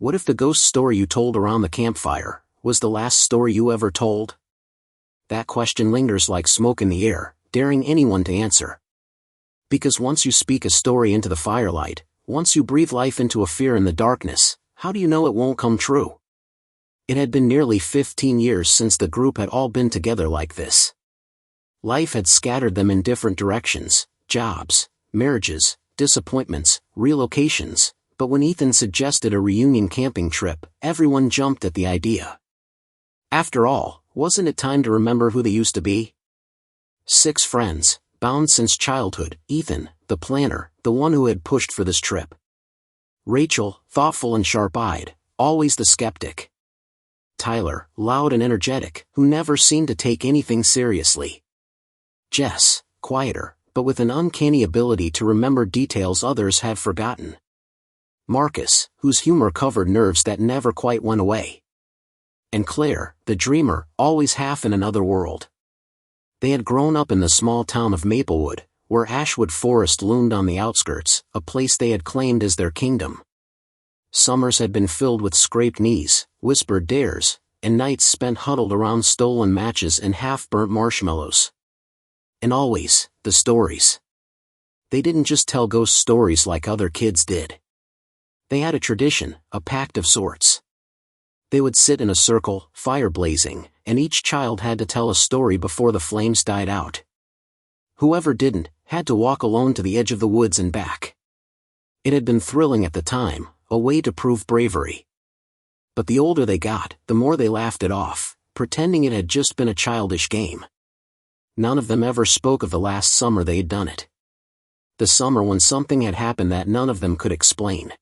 What if the ghost story you told around the campfire was the last story you ever told? That question lingers like smoke in the air, daring anyone to answer. Because once you speak a story into the firelight, once you breathe life into a fear in the darkness, how do you know it won't come true? It had been nearly 15 years since the group had all been together like this. Life had scattered them in different directions: jobs, marriages, disappointments, relocations, but when Ethan suggested a reunion camping trip, everyone jumped at the idea. After all, wasn't it time to remember who they used to be? 6 friends, bound since childhood: Ethan, the planner, the one who had pushed for this trip. Rachel, thoughtful and sharp-eyed, always the skeptic. Tyler, loud and energetic, who never seemed to take anything seriously. Jess, quieter, but with an uncanny ability to remember details others had forgotten. Marcus, whose humor covered nerves that never quite went away. And Claire, the dreamer, always half in another world. They had grown up in the small town of Maplewood, where Ashwood Forest loomed on the outskirts, a place they had claimed as their kingdom. Summers had been filled with scraped knees, whispered dares, and nights spent huddled around stolen matches and half-burnt marshmallows. And always, the stories. They didn't just tell ghost stories like other kids did. They had a tradition, a pact of sorts. They would sit in a circle, fire blazing, and each child had to tell a story before the flames died out. Whoever didn't, had to walk alone to the edge of the woods and back. It had been thrilling at the time, a way to prove bravery. But the older they got, the more they laughed it off, pretending it had just been a childish game. None of them ever spoke of the last summer they had done it. The summer when something had happened that none of them could explain.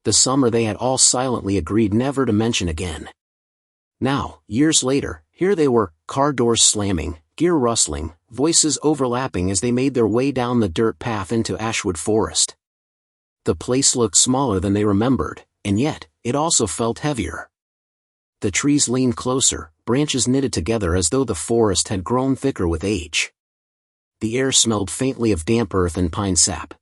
The summer they had all silently agreed never to mention again. Now, years later, here they were, car doors slamming, gear rustling, voices overlapping as they made their way down the dirt path into Ashwood Forest. The place looked smaller than they remembered, and yet, it also felt heavier. The trees leaned closer, branches knitted together as though the forest had grown thicker with age. The air smelled faintly of damp earth and pine sap.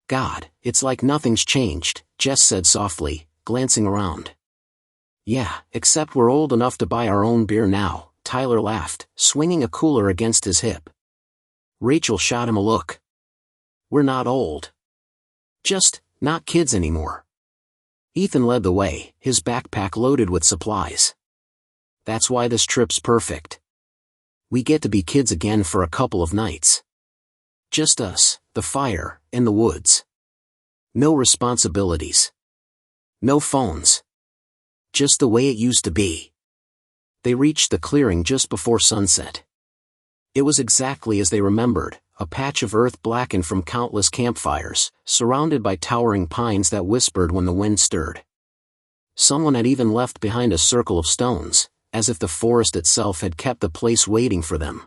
God, it's like nothing's changed, Jess said softly, glancing around. Yeah, except we're old enough to buy our own beer now, Tyler laughed, swinging a cooler against his hip. Rachel shot him a look. We're not old. Just, not kids anymore. Ethan led the way, his backpack loaded with supplies. That's why this trip's perfect. We get to be kids again for a couple of nights. Just us, the fire, and the woods. No responsibilities. No phones. Just the way it used to be. They reached the clearing just before sunset. It was exactly as they remembered, a patch of earth blackened from countless campfires, surrounded by towering pines that whispered when the wind stirred. Someone had even left behind a circle of stones, as if the forest itself had kept the place waiting for them.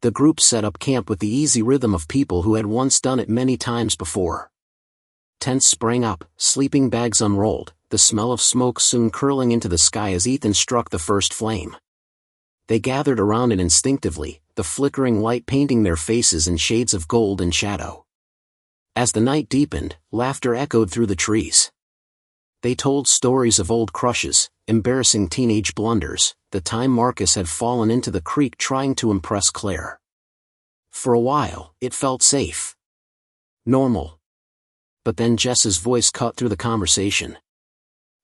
The group set up camp with the easy rhythm of people who had once done it many times before. Tents sprang up, sleeping bags unrolled, the smell of smoke soon curling into the sky as Ethan struck the first flame. They gathered around it instinctively, the flickering light painting their faces in shades of gold and shadow. As the night deepened, laughter echoed through the trees. They told stories of old crushes, embarrassing teenage blunders, the time Marcus had fallen into the creek trying to impress Claire. For a while, it felt safe. Normal. But then Jess's voice cut through the conversation.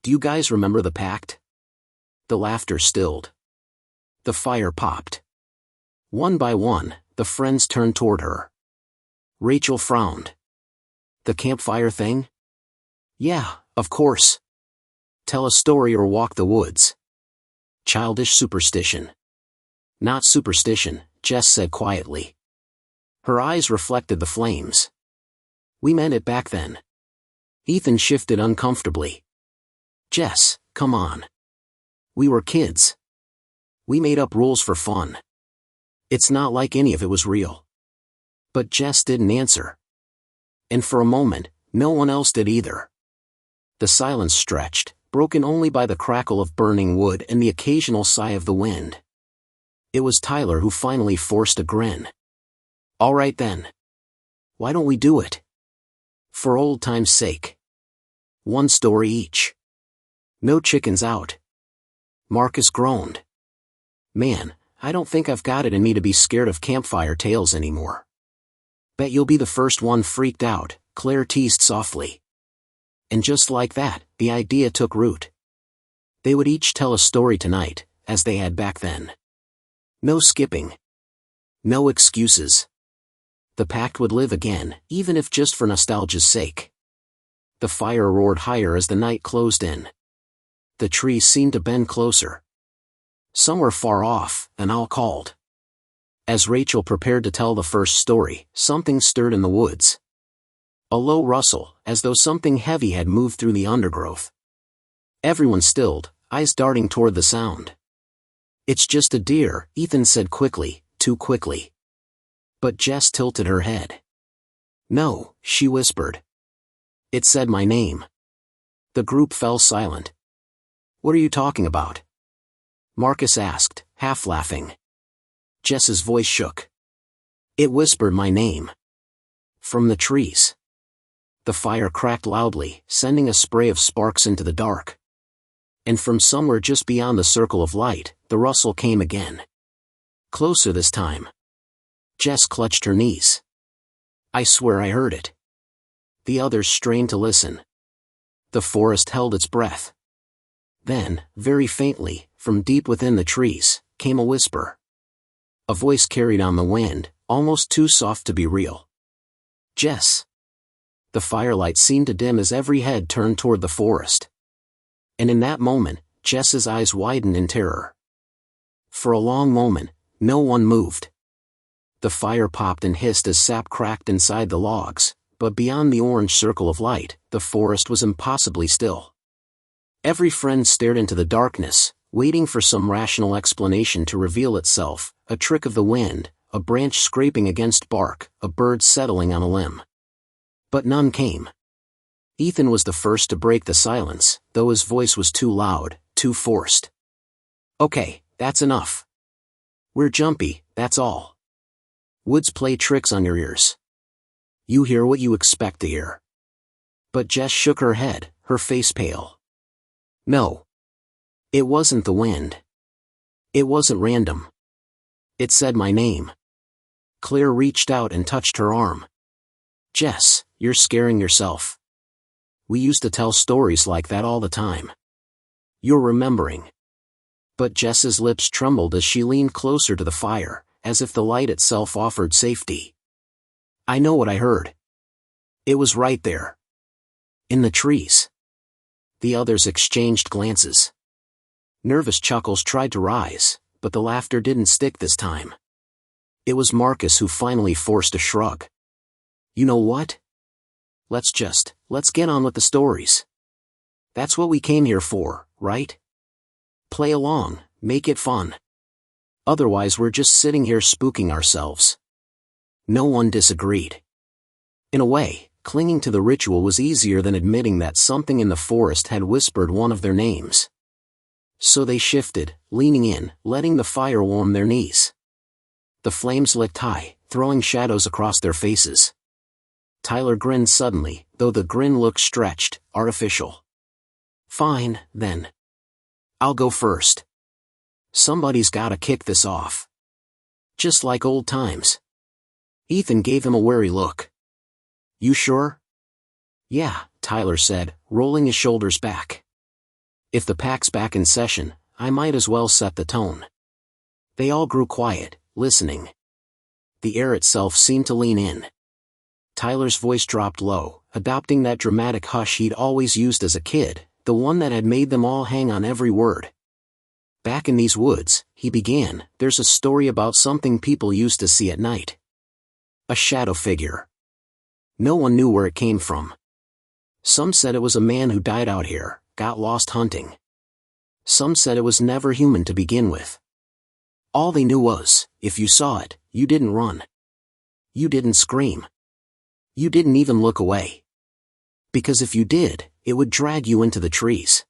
Do you guys remember the pact? The laughter stilled. The fire popped. One by one, the friends turned toward her. Rachel frowned. The campfire thing? Yeah, of course. Tell a story or walk the woods. Childish superstition. Not superstition, Jess said quietly. Her eyes reflected the flames. We meant it back then. Ethan shifted uncomfortably. Jess, come on. We were kids. We made up rules for fun. It's not like any of it was real. But Jess didn't answer. And for a moment, no one else did either. The silence stretched, broken only by the crackle of burning wood and the occasional sigh of the wind. It was Tyler who finally forced a grin. All right then. Why don't we do it? For old time's sake. One story each. No chickens out. Marcus groaned. Man, I don't think I've got it in me to be scared of campfire tales anymore. Bet you'll be the first one freaked out, Claire teased softly. And just like that, the idea took root. They would each tell a story tonight, as they had back then. No skipping. No excuses. The pact would live again, even if just for nostalgia's sake. The fire roared higher as the night closed in. The trees seemed to bend closer. Somewhere far off, an owl called. As Rachel prepared to tell the first story, something stirred in the woods. A low rustle, as though something heavy had moved through the undergrowth. Everyone stilled, eyes darting toward the sound. It's just a deer, Ethan said quickly, too quickly. But Jess tilted her head. No, she whispered. It said my name. The group fell silent. What are you talking about? Marcus asked, half laughing. Jess's voice shook. It whispered my name. From the trees. The fire cracked loudly, sending a spray of sparks into the dark. And from somewhere just beyond the circle of light, the rustle came again. Closer this time. Jess clutched her knees. I swear I heard it. The others strained to listen. The forest held its breath. Then, very faintly, from deep within the trees, came a whisper. A voice carried on the wind, almost too soft to be real. Jess. The firelight seemed to dim as every head turned toward the forest. And in that moment, Jess's eyes widened in terror. For a long moment, no one moved. The fire popped and hissed as sap cracked inside the logs, but beyond the orange circle of light, the forest was impossibly still. Every friend stared into the darkness, waiting for some rational explanation to reveal itself, a trick of the wind, a branch scraping against bark, a bird settling on a limb. But none came. Ethan was the first to break the silence, though his voice was too loud, too forced. Okay, that's enough. We're jumpy, that's all. Woods play tricks on your ears. You hear what you expect to hear. But Jess shook her head, her face pale. No. It wasn't the wind. It wasn't random. It said my name. Claire reached out and touched her arm. Jess, you're scaring yourself. We used to tell stories like that all the time. You're remembering. But Jess's lips trembled as she leaned closer to the fire, as if the light itself offered safety. I know what I heard. It was right there. In the trees. The others exchanged glances. Nervous chuckles tried to rise, but the laughter didn't stick this time. It was Marcus who finally forced a shrug. You know what? Let's get on with the stories. That's what we came here for, right? Play along, make it fun. Otherwise we're just sitting here spooking ourselves. No one disagreed. In a way, clinging to the ritual was easier than admitting that something in the forest had whispered one of their names. So they shifted, leaning in, letting the fire warm their knees. The flames licked high, throwing shadows across their faces. Tyler grinned suddenly, though the grin looked stretched, artificial. Fine, then. I'll go first. Somebody's gotta kick this off. Just like old times. Ethan gave him a wary look. You sure? Yeah, Tyler said, rolling his shoulders back. If the pack's back in session, I might as well set the tone. They all grew quiet, listening. The air itself seemed to lean in. Tyler's voice dropped low, adopting that dramatic hush he'd always used as a kid, the one that had made them all hang on every word. Back in these woods, he began, there's a story about something people used to see at night. A shadow figure. No one knew where it came from. Some said it was a man who died out here, got lost hunting. Some said it was never human to begin with. All they knew was, if you saw it, you didn't run. You didn't scream. You didn't even look away. Because if you did, it would drag you into the trees.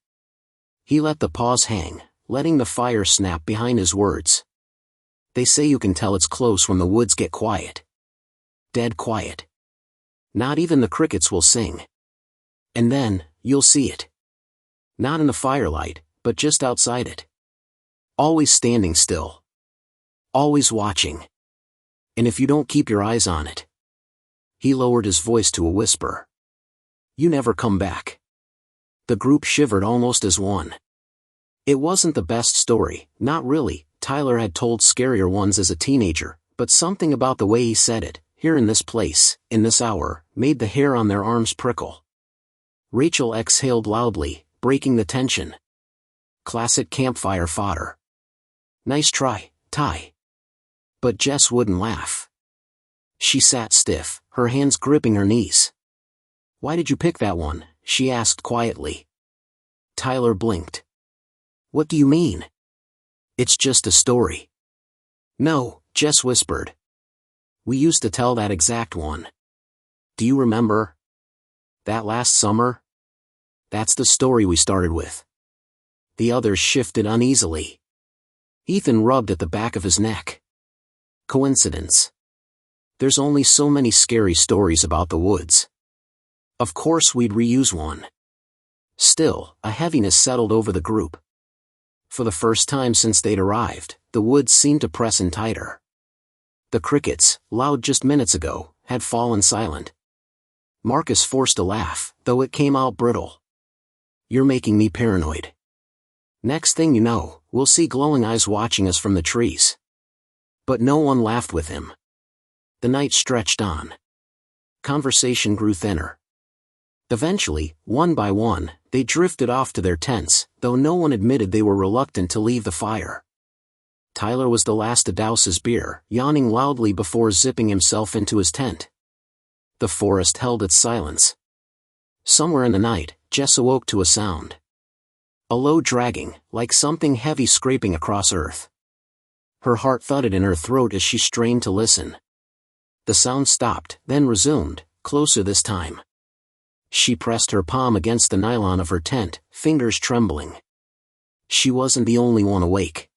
He let the pause hang, letting the fire snap behind his words. They say you can tell it's close when the woods get quiet. Dead quiet. Not even the crickets will sing. And then, you'll see it. Not in the firelight, but just outside it. Always standing still. Always watching. And if you don't keep your eyes on it. He lowered his voice to a whisper. You never come back. The group shivered almost as one. It wasn't the best story, not really. Tyler had told scarier ones as a teenager, but something about the way he said it, here in this place, in this hour, made the hair on their arms prickle. Rachel exhaled loudly, breaking the tension. Classic campfire fodder. Nice try, Ty. But Jess wouldn't laugh. She sat stiff, her hands gripping her knees. Why did you pick that one? She asked quietly. Tyler blinked. What do you mean? It's just a story. No, Jess whispered. We used to tell that exact one. Do you remember? That last summer? That's the story we started with. The others shifted uneasily. Ethan rubbed at the back of his neck. Coincidence. There's only so many scary stories about the woods. Of course we'd reuse one. Still, a heaviness settled over the group. For the first time since they'd arrived, the woods seemed to press in tighter. The crickets, loud just minutes ago, had fallen silent. Marcus forced a laugh, though it came out brittle. You're making me paranoid. Next thing you know, we'll see glowing eyes watching us from the trees. But no one laughed with him. The night stretched on. Conversation grew thinner. Eventually, one by one, they drifted off to their tents, though no one admitted they were reluctant to leave the fire. Tyler was the last to douse his beer, yawning loudly before zipping himself into his tent. The forest held its silence. Somewhere in the night, Jess awoke to a sound. A low dragging, like something heavy scraping across earth. Her heart thudded in her throat as she strained to listen. The sound stopped, then resumed, closer this time. She pressed her palm against the nylon of her tent, fingers trembling. She wasn't the only one awake.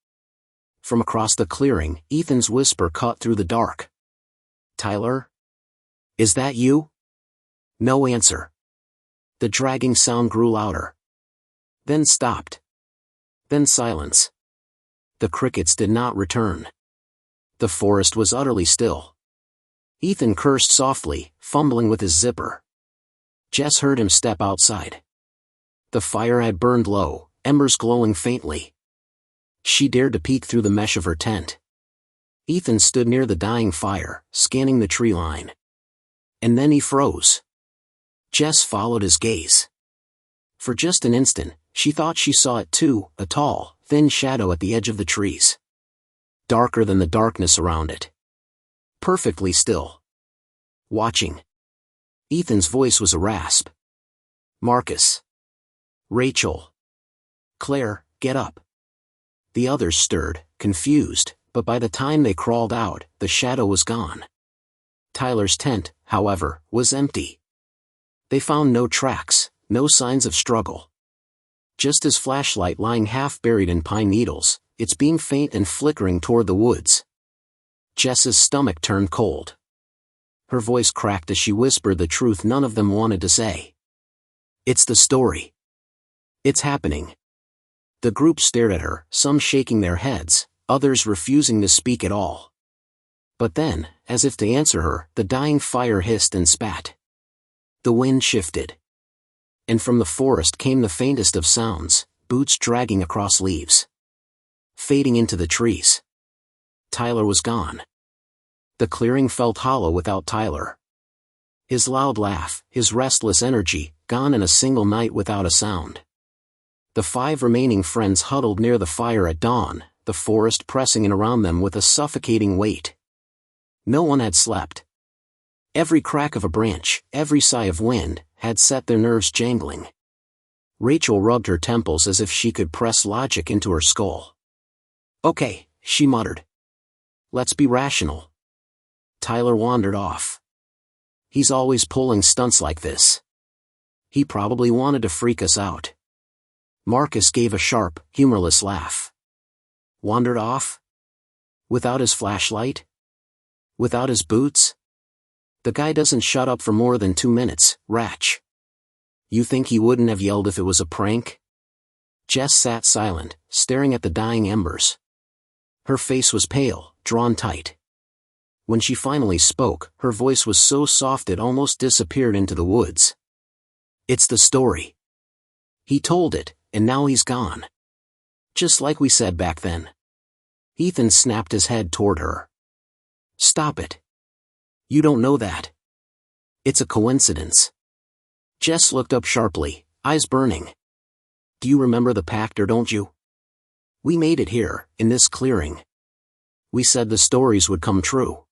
From across the clearing, Ethan's whisper caught through the dark. Tyler? Is that you? No answer. The dragging sound grew louder. Then stopped. Then silence. The crickets did not return. The forest was utterly still. Ethan cursed softly, fumbling with his zipper. Jess heard him step outside. The fire had burned low, embers glowing faintly. She dared to peek through the mesh of her tent. Ethan stood near the dying fire, scanning the tree line. And then he froze. Jess followed his gaze. For just an instant, she thought she saw it too, a tall, thin shadow at the edge of the trees. Darker than the darkness around it. Perfectly still. Watching. Ethan's voice was a rasp. Marcus. Rachel. Claire, get up. The others stirred, confused, but by the time they crawled out, the shadow was gone. Tyler's tent, however, was empty. They found no tracks, no signs of struggle. Just his flashlight lying half buried in pine needles, its beam faint and flickering toward the woods. Jess's stomach turned cold. Her voice cracked as she whispered the truth none of them wanted to say. It's the story. It's happening. The group stared at her, some shaking their heads, others refusing to speak at all. But then, as if to answer her, the dying fire hissed and spat. The wind shifted. And from the forest came the faintest of sounds, boots dragging across leaves. Fading into the trees. Tyler was gone. The clearing felt hollow without Tyler. His loud laugh, his restless energy, gone in a single night without a sound. The 5 remaining friends huddled near the fire at dawn, the forest pressing in around them with a suffocating weight. No one had slept. Every crack of a branch, every sigh of wind, had set their nerves jangling. Rachel rubbed her temples as if she could press logic into her skull. Okay, she muttered. Let's be rational. Tyler wandered off. He's always pulling stunts like this. He probably wanted to freak us out. Marcus gave a sharp, humorless laugh. Wandered off? Without his flashlight? Without his boots? The guy doesn't shut up for more than 2 minutes, Ratch. You think he wouldn't have yelled if it was a prank? Jess sat silent, staring at the dying embers. Her face was pale, drawn tight. When she finally spoke, her voice was so soft it almost disappeared into the woods. It's the story. He told it, and now he's gone. Just like we said back then. Ethan snapped his head toward her. Stop it. You don't know that. It's a coincidence. Jess looked up sharply, eyes burning. Do you remember the pact or don't you? We made it here, in this clearing. We said the stories would come true.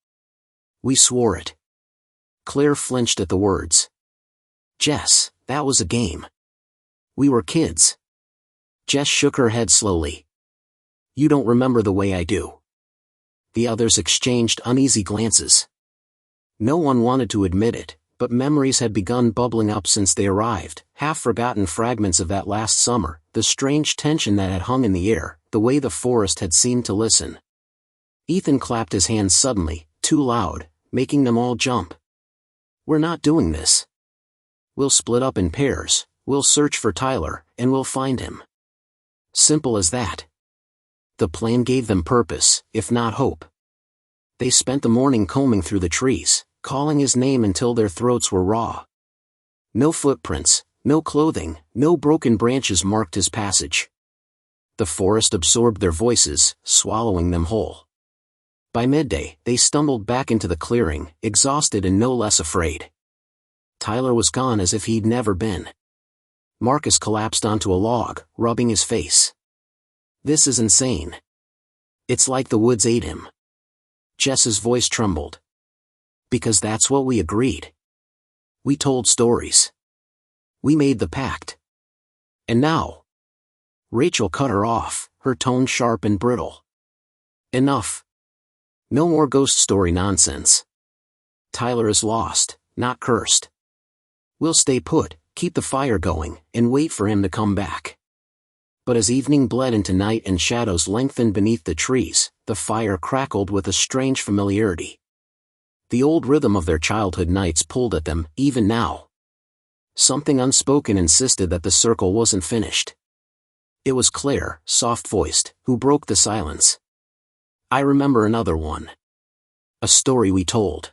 We swore it. Claire flinched at the words. Jess, that was a game. We were kids. Jess shook her head slowly. You don't remember the way I do. The others exchanged uneasy glances. No one wanted to admit it, but memories had begun bubbling up since they arrived, half-forgotten fragments of that last summer, the strange tension that had hung in the air, the way the forest had seemed to listen. Ethan clapped his hands suddenly, too loud, making them all jump. We're not doing this. We'll split up in pairs, we'll search for Tyler, and we'll find him. Simple as that. The plan gave them purpose, if not hope. They spent the morning combing through the trees, calling his name until their throats were raw. No footprints, no clothing, no broken branches marked his passage. The forest absorbed their voices, swallowing them whole. By midday, they stumbled back into the clearing, exhausted and no less afraid. Tyler was gone as if he'd never been. Marcus collapsed onto a log, rubbing his face. This is insane. It's like the woods ate him. Jess's voice trembled. Because that's what we agreed. We told stories. We made the pact. And now? Rachel cut her off, her tone sharp and brittle. Enough. No more ghost story nonsense. Tyler is lost, not cursed. We'll stay put, keep the fire going, and wait for him to come back. But as evening bled into night and shadows lengthened beneath the trees, the fire crackled with a strange familiarity. The old rhythm of their childhood nights pulled at them, even now. Something unspoken insisted that the circle wasn't finished. It was Claire, soft-voiced, who broke the silence. I remember another one. A story we told.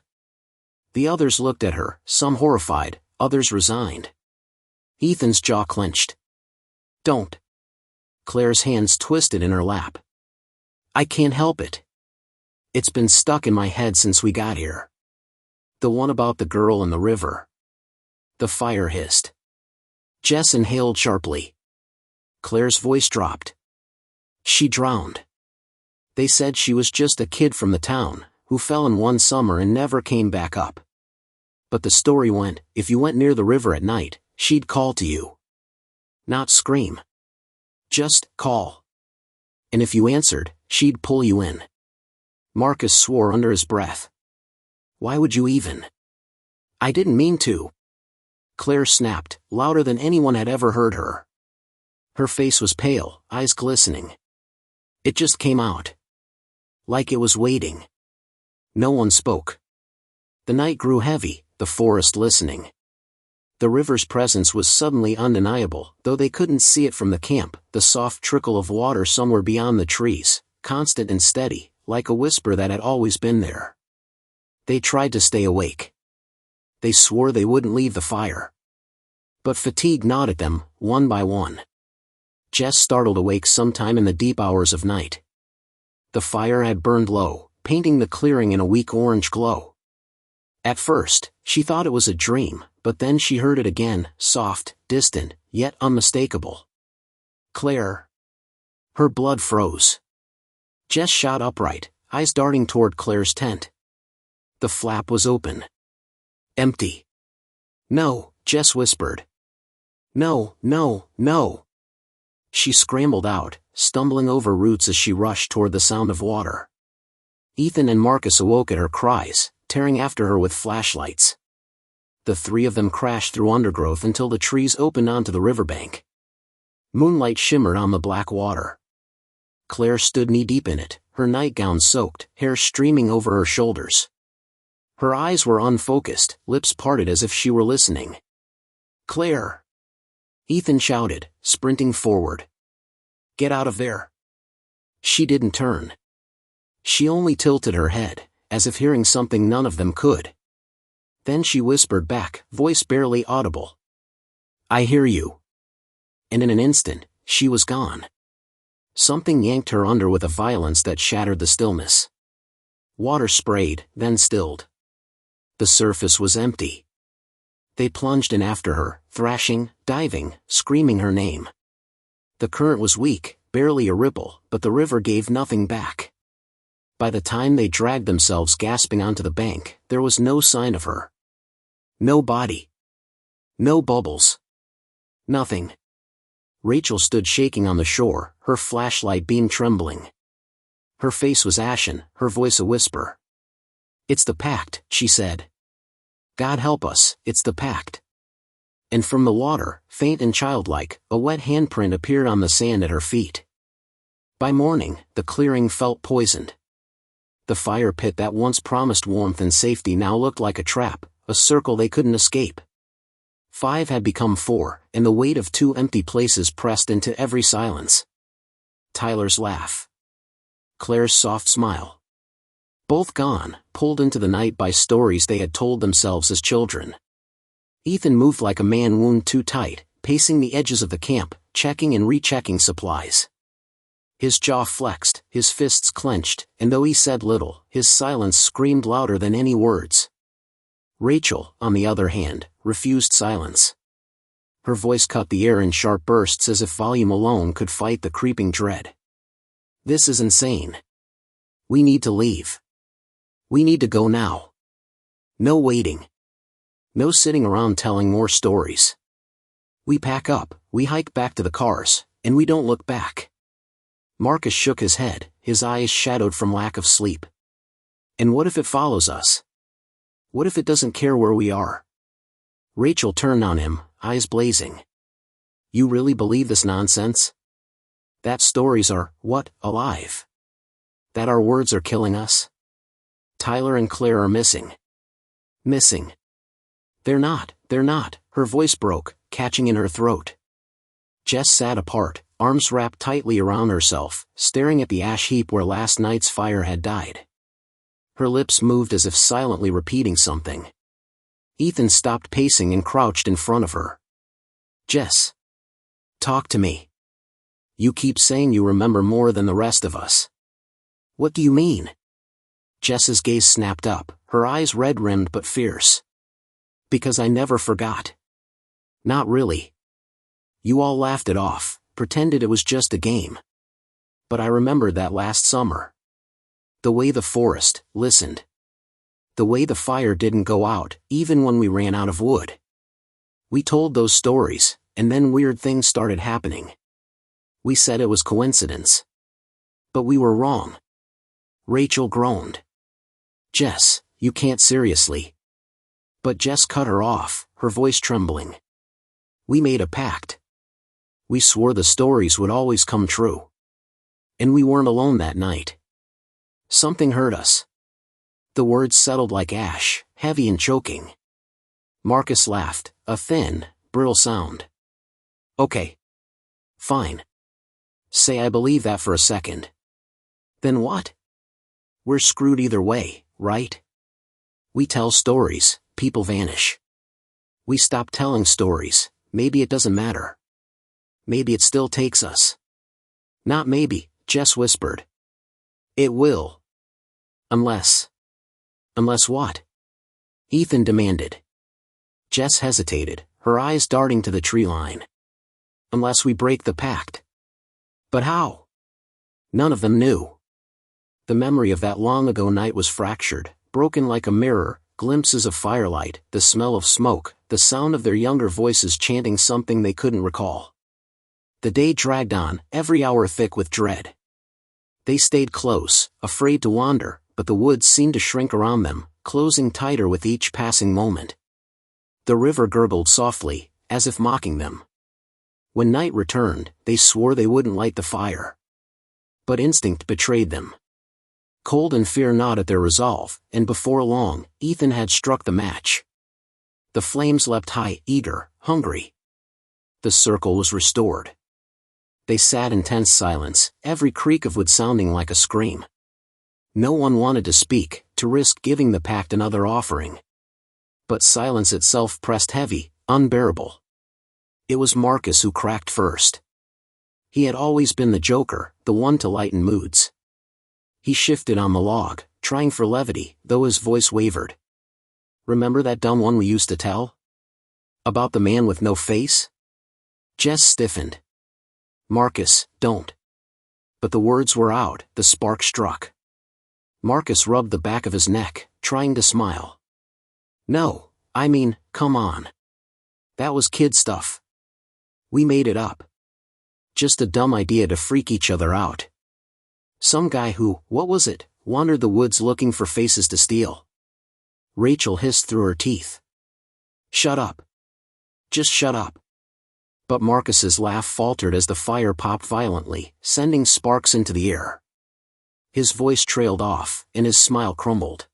The others looked at her, some horrified, others resigned. Ethan's jaw clenched. Don't. Claire's hands twisted in her lap. I can't help it. It's been stuck in my head since we got here. The one about the girl in the river. The fire hissed. Jess inhaled sharply. Claire's voice dropped. She drowned. They said she was just a kid from the town, who fell in one summer and never came back up. But the story went, if you went near the river at night, she'd call to you. Not scream. Just call. And if you answered, she'd pull you in. Marcus swore under his breath. Why would you even? I didn't mean to. Claire snapped, louder than anyone had ever heard her. Her face was pale, eyes glistening. It just came out. Like it was waiting. No one spoke. The night grew heavy, the forest listening. The river's presence was suddenly undeniable, though they couldn't see it from the camp, the soft trickle of water somewhere beyond the trees, constant and steady, like a whisper that had always been there. They tried to stay awake. They swore they wouldn't leave the fire. But fatigue gnawed at them, one by one. Jess startled awake sometime in the deep hours of night. The fire had burned low, painting the clearing in a weak orange glow. At first, she thought it was a dream, but then she heard it again, soft, distant, yet unmistakable. Claire. Her blood froze. Jess shot upright, eyes darting toward Claire's tent. The flap was open. Empty. No, Jess whispered. No, no, no. She scrambled out, stumbling over roots as she rushed toward the sound of water. Ethan and Marcus awoke at her cries, tearing after her with flashlights. The three of them crashed through undergrowth until the trees opened onto the riverbank. Moonlight shimmered on the black water. Claire stood knee-deep in it, her nightgown soaked, hair streaming over her shoulders. Her eyes were unfocused, lips parted as if she were listening. Claire. Ethan shouted, sprinting forward. "Get out of there!" She didn't turn. She only tilted her head, as if hearing something none of them could. Then she whispered back, voice barely audible. "I hear you." And in an instant, she was gone. Something yanked her under with a violence that shattered the stillness. Water sprayed, then stilled. The surface was empty. They plunged in after her, thrashing, diving, screaming her name. The current was weak, barely a ripple, but the river gave nothing back. By the time they dragged themselves gasping onto the bank, there was no sign of her. No body. No bubbles. Nothing. Rachel stood shaking on the shore, her flashlight beam trembling. Her face was ashen, her voice a whisper. "It's the pact," she said. "God help us, it's the pact." And from the water, faint and childlike, a wet handprint appeared on the sand at her feet. By morning, the clearing felt poisoned. The fire pit that once promised warmth and safety now looked like a trap, a circle they couldn't escape. 5 had become 4, and the weight of 2 empty places pressed into every silence. Tyler's laugh. Claire's soft smile. Both gone, pulled into the night by stories they had told themselves as children. Ethan moved like a man wound too tight, pacing the edges of the camp, checking and rechecking supplies. His jaw flexed, his fists clenched, and though he said little, his silence screamed louder than any words. Rachel, on the other hand, refused silence. Her voice cut the air in sharp bursts as if volume alone could fight the creeping dread. "This is insane. We need to leave. We need to go now. No waiting. No sitting around telling more stories. We pack up, we hike back to the cars, and we don't look back." Marcus shook his head, his eyes shadowed from lack of sleep. "And what if it follows us? What if it doesn't care where we are?" Rachel turned on him, eyes blazing. "You really believe this nonsense? That stories are, what, alive? That our words are killing us? Tyler and Claire are missing. Missing. They're not, her voice broke, catching in her throat. Jess sat apart, arms wrapped tightly around herself, staring at the ash heap where last night's fire had died. Her lips moved as if silently repeating something. Ethan stopped pacing and crouched in front of her. "Jess. Talk to me. You keep saying you remember more than the rest of us. What do you mean?" Jess's gaze snapped up, her eyes red-rimmed but fierce. "Because I never forgot. Not really. You all laughed it off, pretended it was just a game. But I remembered that last summer. The way the forest listened. The way the fire didn't go out, even when we ran out of wood. We told those stories, and then weird things started happening. We said it was coincidence. But we were wrong." Rachel groaned. "Jess, you can't seriously." But Jess cut her off, her voice trembling. "We made a pact. We swore the stories would always come true. And we weren't alone that night. Something hurt us." The words settled like ash, heavy and choking. Marcus laughed, a thin, brittle sound. "Okay. Fine. Say I believe that for a second. Then what? We're screwed either way, right? We tell stories, people vanish. We stop telling stories, maybe it doesn't matter. Maybe it still takes us." "Not maybe," Jess whispered. "It will. Unless what?" Ethan demanded. Jess hesitated, her eyes darting to the tree line. "Unless we break the pact." But how? None of them knew. The memory of that long-ago night was fractured, broken like a mirror, glimpses of firelight, the smell of smoke, the sound of their younger voices chanting something they couldn't recall. The day dragged on, every hour thick with dread. They stayed close, afraid to wander, but the woods seemed to shrink around them, closing tighter with each passing moment. The river gurgled softly, as if mocking them. When night returned, they swore they wouldn't light the fire. But instinct betrayed them. Cold and fear gnawed at their resolve, and before long, Ethan had struck the match. The flames leapt high, eager, hungry. The circle was restored. They sat in tense silence, every creak of wood sounding like a scream. No one wanted to speak, to risk giving the pact another offering. But silence itself pressed heavy, unbearable. It was Marcus who cracked first. He had always been the joker, the one to lighten moods. He shifted on the log, trying for levity, though his voice wavered. "Remember that dumb one we used to tell? About the man with no face?" Jess stiffened. "Marcus, don't." But the words were out, the spark struck. Marcus rubbed the back of his neck, trying to smile. "No, I mean, come on. That was kid stuff. We made it up. Just a dumb idea to freak each other out. Some guy who, what was it, wandered the woods looking for faces to steal." Rachel hissed through her teeth. "Shut up. Just shut up." But Marcus's laugh faltered as the fire popped violently, sending sparks into the air. His voice trailed off, and his smile crumbled.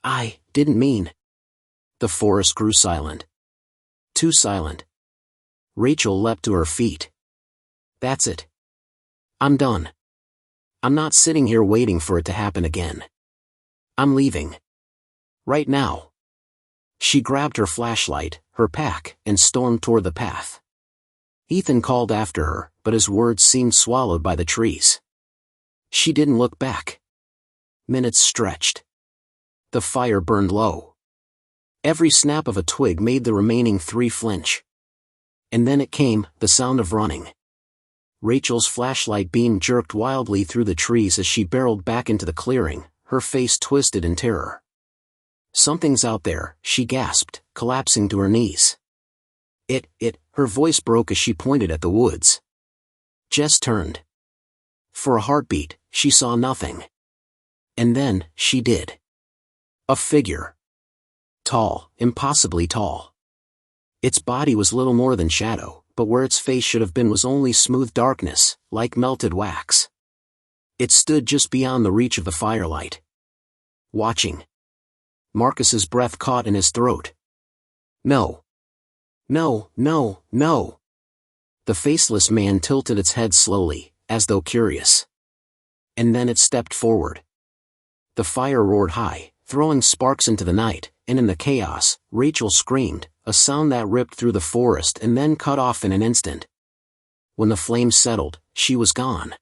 "I didn't mean." The forest grew silent. Too silent. Rachel leapt to her feet. "That's it. I'm done. I'm not sitting here waiting for it to happen again. I'm leaving. Right now." She grabbed her flashlight, her pack, and stormed toward the path. Ethan called after her, but his words seemed swallowed by the trees. She didn't look back. Minutes stretched. The fire burned low. Every snap of a twig made the remaining three flinch. And then it came, the sound of running. Rachel's flashlight beam jerked wildly through the trees as she barreled back into the clearing, her face twisted in terror. "Something's out there," she gasped, collapsing to her knees. Her voice broke as she pointed at the woods. Jess turned. For a heartbeat, she saw nothing. And then, she did. A figure. Tall, impossibly tall. Its body was little more than shadow, but where its face should have been was only smooth darkness, like melted wax. It stood just beyond the reach of the firelight. Watching. Marcus's breath caught in his throat. "No. No, no, no." The faceless man tilted its head slowly, as though curious. And then it stepped forward. The fire roared high, throwing sparks into the night, and in the chaos, Rachel screamed, a sound that ripped through the forest and then cut off in an instant. When the flames settled, she was gone.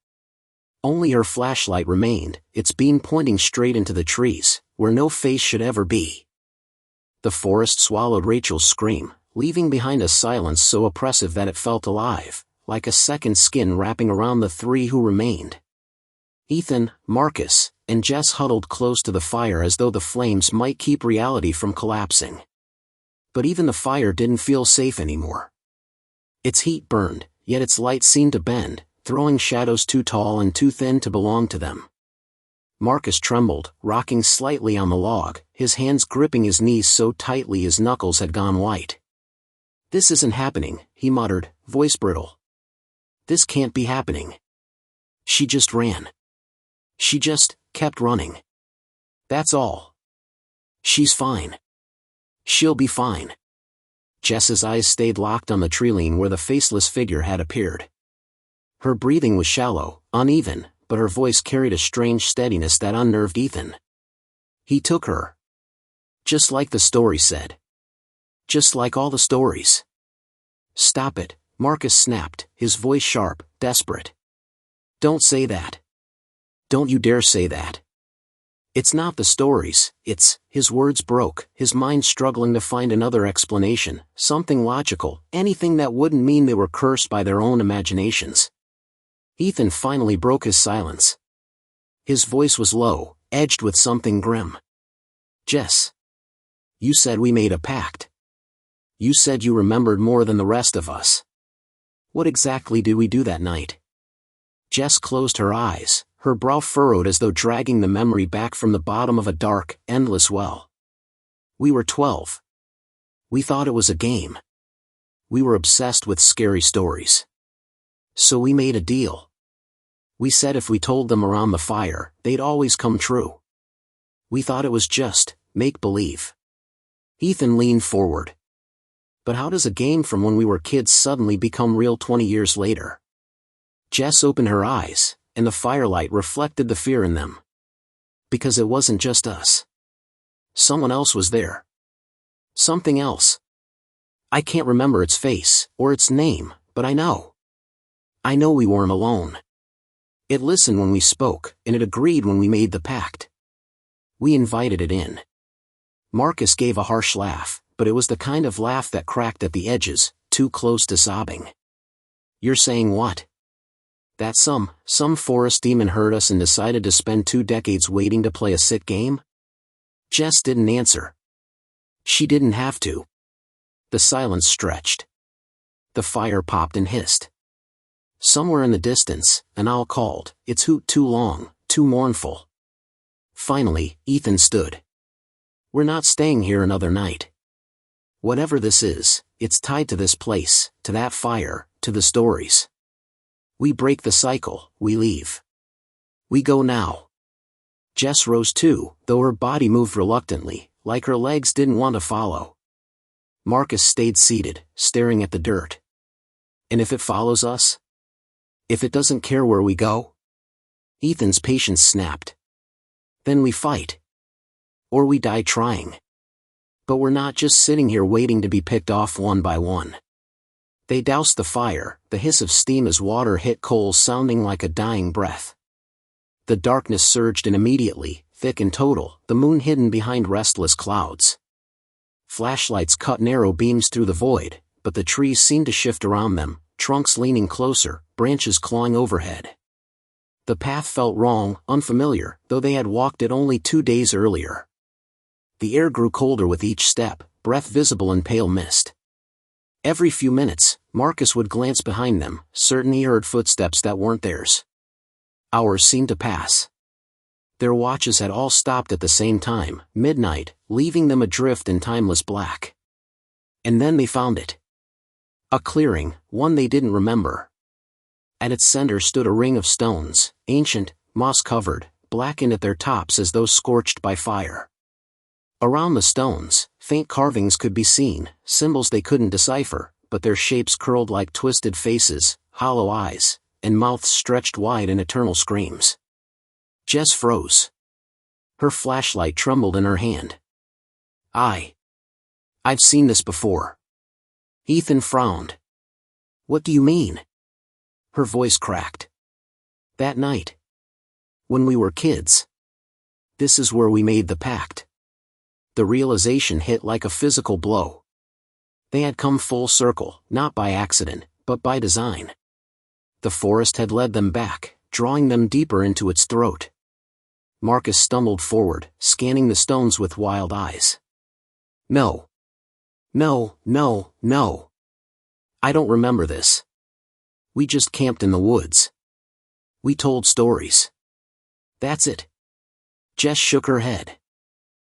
Only her flashlight remained, its beam pointing straight into the trees, where no face should ever be. The forest swallowed Rachel's scream, leaving behind a silence so oppressive that it felt alive, like a second skin wrapping around the three who remained. Ethan, Marcus, and Jess huddled close to the fire as though the flames might keep reality from collapsing. But even the fire didn't feel safe anymore. Its heat burned, yet its light seemed to bend, throwing shadows too tall and too thin to belong to them. Marcus trembled, rocking slightly on the log, his hands gripping his knees so tightly his knuckles had gone white. "This isn't happening," he muttered, voice brittle. "This can't be happening." She just ran. She just kept running. That's all. She's fine. She'll be fine. Jess's eyes stayed locked on the treeline where the faceless figure had appeared. Her breathing was shallow, uneven, but her voice carried a strange steadiness that unnerved Ethan. He took her. Just like the story said. Just like all the stories. "Stop it," Marcus snapped, his voice sharp, desperate. "Don't say that. Don't you dare say that. It's not the stories, it's..." His words broke, his mind struggling to find another explanation, something logical, anything that wouldn't mean they were cursed by their own imaginations. Ethan finally broke his silence. His voice was low, edged with something grim. "Jess. You said we made a pact. You said you remembered more than the rest of us. What exactly did we do that night?" Jess closed her eyes, her brow furrowed as though dragging the memory back from the bottom of a dark, endless well. "We were 12. We thought it was a game. We were obsessed with scary stories. So we made a deal. We said if we told them around the fire, they'd always come true. We thought it was just make-believe." Ethan leaned forward. But how does a game from when we were kids suddenly become real 20 years later? Jess opened her eyes, and the firelight reflected the fear in them. Because it wasn't just us. Someone else was there. Something else. I can't remember its face, or its name, but I know. I know we weren't alone. It listened when we spoke, and it agreed when we made the pact. We invited it in. Marcus gave a harsh laugh, but it was the kind of laugh that cracked at the edges, too close to sobbing. You're saying what? That some forest demon heard us and decided to spend 2 decades waiting to play a sick game? Jess didn't answer. She didn't have to. The silence stretched. The fire popped and hissed. Somewhere in the distance, an owl called, its hoot too long, too mournful. Finally, Ethan stood. We're not staying here another night. Whatever this is, it's tied to this place, to that fire, to the stories. We break the cycle, we leave. We go now. Jess rose too, though her body moved reluctantly, like her legs didn't want to follow. Marcus stayed seated, staring at the dirt. And if it follows us? If it doesn't care where we go? Ethan's patience snapped. Then we fight. Or we die trying. But we're not just sitting here waiting to be picked off one by one. They doused the fire, the hiss of steam as water hit coals sounding like a dying breath. The darkness surged in immediately, thick and total, the moon hidden behind restless clouds. Flashlights cut narrow beams through the void, but the trees seemed to shift around them, trunks leaning closer, branches clawing overhead. The path felt wrong, unfamiliar, though they had walked it only 2 days earlier. The air grew colder with each step, breath visible in pale mist. Every few minutes, Marcus would glance behind them, certain he heard footsteps that weren't theirs. Hours seemed to pass. Their watches had all stopped at the same time, midnight, leaving them adrift in timeless black. And then they found it. A clearing, one they didn't remember. At its center stood a ring of stones, ancient, moss-covered, blackened at their tops as though scorched by fire. Around the stones, faint carvings could be seen, symbols they couldn't decipher, but their shapes curled like twisted faces, hollow eyes, and mouths stretched wide in eternal screams. Jess froze. Her flashlight trembled in her hand. I've seen this before. Ethan frowned. What do you mean? Her voice cracked. That night. When we were kids. This is where we made the pact. The realization hit like a physical blow. They had come full circle, not by accident, but by design. The forest had led them back, drawing them deeper into its throat. Marcus stumbled forward, scanning the stones with wild eyes. No. I don't remember this. We just camped in the woods. We told stories. That's it. Jess shook her head.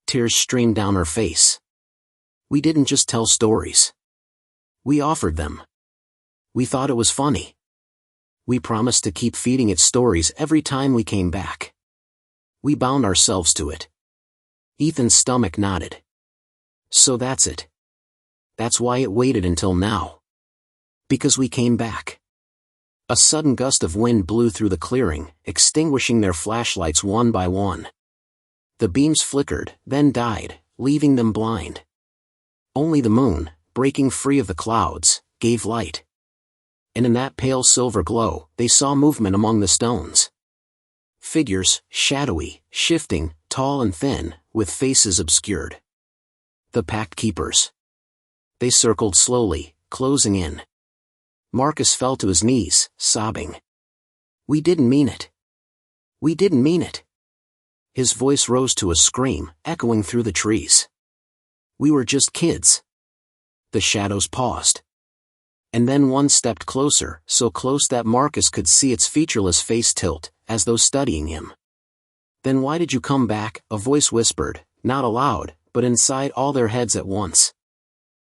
Tears streamed down her face. We didn't just tell stories. We offered them. We thought it was funny. We promised to keep feeding it stories every time we came back. We bound ourselves to it. Ethan's stomach nodded. So that's it. That's why it waited until now. Because we came back. A sudden gust of wind blew through the clearing, extinguishing their flashlights one by one. The beams flickered, then died, leaving them blind. Only the moon, breaking free of the clouds, gave light. And in that pale silver glow, they saw movement among the stones. Figures, shadowy, shifting, tall and thin, with faces obscured. The pact keepers. They circled slowly, closing in. Marcus fell to his knees, sobbing. We didn't mean it. We didn't mean it. His voice rose to a scream, echoing through the trees. We were just kids. The shadows paused. And then one stepped closer, so close that Marcus could see its featureless face tilt, as though studying him. Then why did you come back? A voice whispered, not aloud, but inside all their heads at once.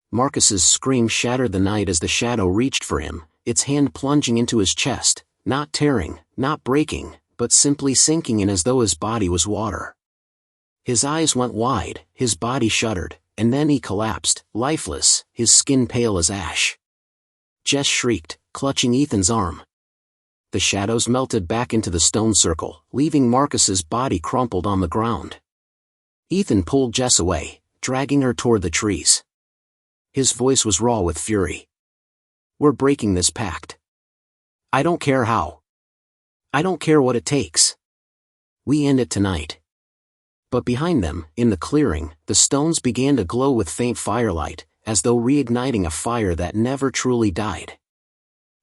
Marcus's scream shattered the night as the shadow reached for him, its hand plunging into his chest, not tearing, not breaking, but simply sinking in as though his body was water. His eyes went wide, his body shuddered, and then he collapsed, lifeless, his skin pale as ash. Jess shrieked, clutching Ethan's arm. The shadows melted back into the stone circle, leaving Marcus's body crumpled on the ground. Ethan pulled Jess away, dragging her toward the trees. His voice was raw with fury. "We're breaking this pact. I don't care how. I don't care what it takes. We end it tonight." But behind them, in the clearing, the stones began to glow with faint firelight, as though reigniting a fire that never truly died.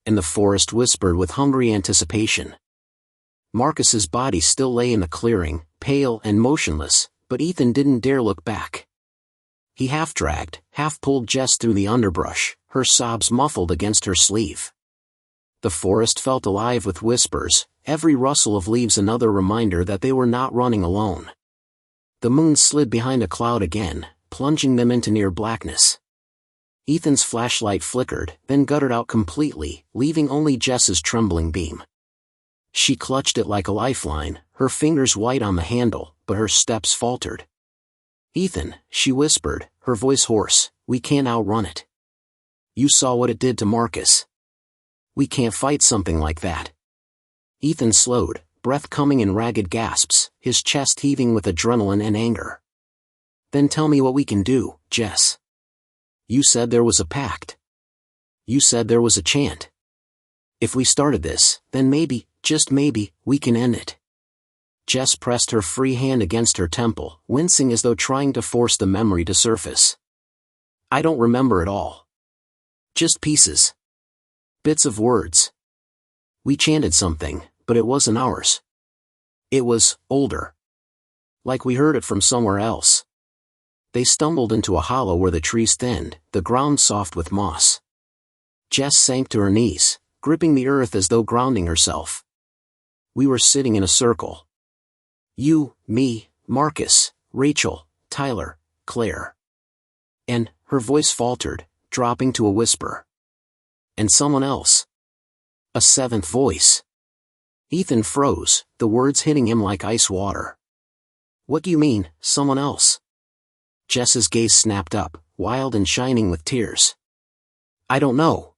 And the forest whispered with hungry anticipation. Marcus's body still lay in the clearing, pale and motionless, but Ethan didn't dare look back. He half-dragged, half-pulled Jess through the underbrush, her sobs muffled against her sleeve. The forest felt alive with whispers, every rustle of leaves another reminder that they were not running alone. The moon slid behind a cloud again, plunging them into near blackness. Ethan's flashlight flickered, then guttered out completely, leaving only Jess's trembling beam. She clutched it like a lifeline, her fingers white on the handle, but her steps faltered. "Ethan," she whispered, her voice hoarse, "we can't outrun it. You saw what it did to Marcus. We can't fight something like that." Ethan slowed, breath coming in ragged gasps, his chest heaving with adrenaline and anger. "Then tell me what we can do, Jess. You said there was a pact. You said there was a chant. If we started this, then maybe, just maybe, we can end it." Jess pressed her free hand against her temple, wincing as though trying to force the memory to surface. "I don't remember it all. Just pieces. Bits of words. We chanted something, but it wasn't ours. It was older. Like we heard it from somewhere else." They stumbled into a hollow where the trees thinned, the ground soft with moss. Jess sank to her knees, gripping the earth as though grounding herself. We were sitting in a circle. You, me, Marcus, Rachel, Tyler, Claire. And, her voice faltered, dropping to a whisper. And someone else. A seventh voice. Ethan froze, the words hitting him like ice water. "What do you mean, someone else?" Jess's gaze snapped up, wild and shining with tears. "I don't know.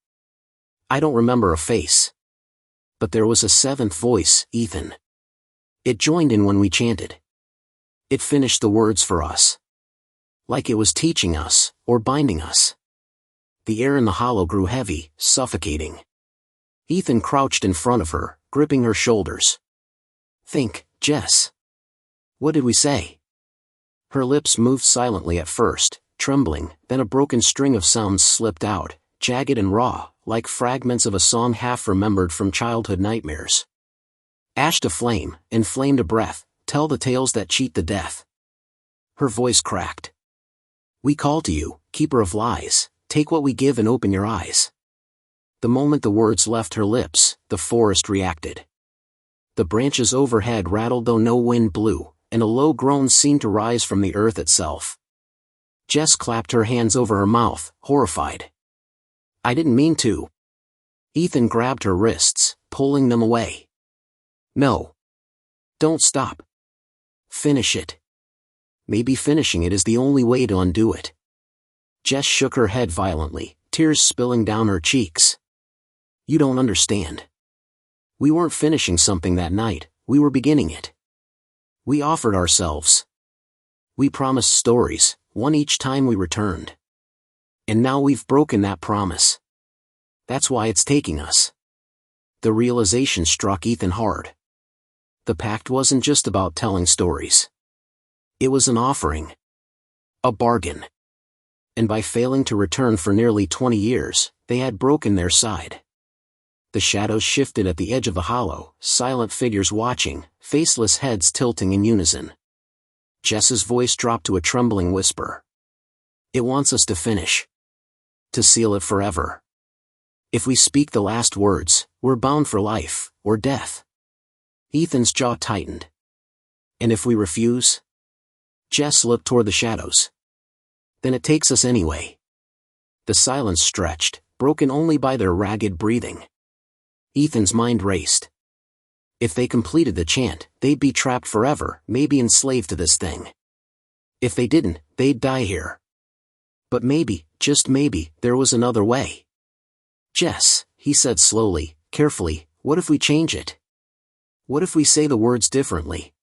I don't remember a face. But there was a seventh voice, Ethan. It joined in when we chanted. It finished the words for us. Like it was teaching us, or binding us." The air in the hollow grew heavy, suffocating. Ethan crouched in front of her, gripping her shoulders. "Think, Jess. What did we say?" Her lips moved silently at first, trembling, then a broken string of sounds slipped out, jagged and raw, like fragments of a song half-remembered from childhood nightmares. "Ash to flame, and flame to breath, tell the tales that cheat the death." Her voice cracked. "We call to you, keeper of lies, take what we give and open your eyes." The moment the words left her lips, the forest reacted. The branches overhead rattled though no wind blew, and a low groan seemed to rise from the earth itself. Jess clapped her hands over her mouth, horrified. "I didn't mean to." Ethan grabbed her wrists, pulling them away. "No. Don't stop. Finish it. Maybe finishing it is the only way to undo it." Jess shook her head violently, tears spilling down her cheeks. "You don't understand. We weren't finishing something that night, we were beginning it. We offered ourselves. We promised stories, one each time we returned. And now we've broken that promise. That's why it's taking us." The realization struck Ethan hard. The pact wasn't just about telling stories. It was an offering. A bargain. And by failing to return for nearly 20 years, they had broken their side. The shadows shifted at the edge of the hollow, silent figures watching, faceless heads tilting in unison. Jess's voice dropped to a trembling whisper. "It wants us to finish. To seal it forever. If we speak the last words, we're bound for life, or death." Ethan's jaw tightened. "And if we refuse?" Jess looked toward the shadows. "Then it takes us anyway." The silence stretched, broken only by their ragged breathing. Ethan's mind raced. If they completed the chant, they'd be trapped forever, maybe enslaved to this thing. If they didn't, they'd die here. But maybe, just maybe, there was another way. Jess, he said slowly, carefully, what if we change it? What if we say the words differently?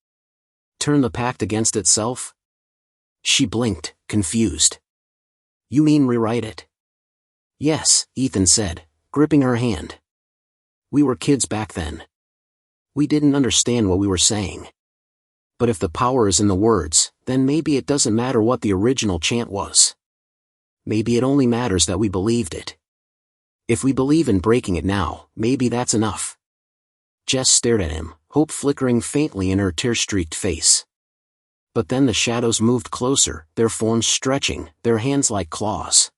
Turn the pact against itself? She blinked, confused. You mean rewrite it? Yes, Ethan said, gripping her hand. We were kids back then. We didn't understand what we were saying. But if the power is in the words, then maybe it doesn't matter what the original chant was. Maybe it only matters that we believed it. If we believe in breaking it now, maybe that's enough. Jess stared at him, hope flickering faintly in her tear-streaked face. But then the shadows moved closer, their forms stretching, their hands like claws.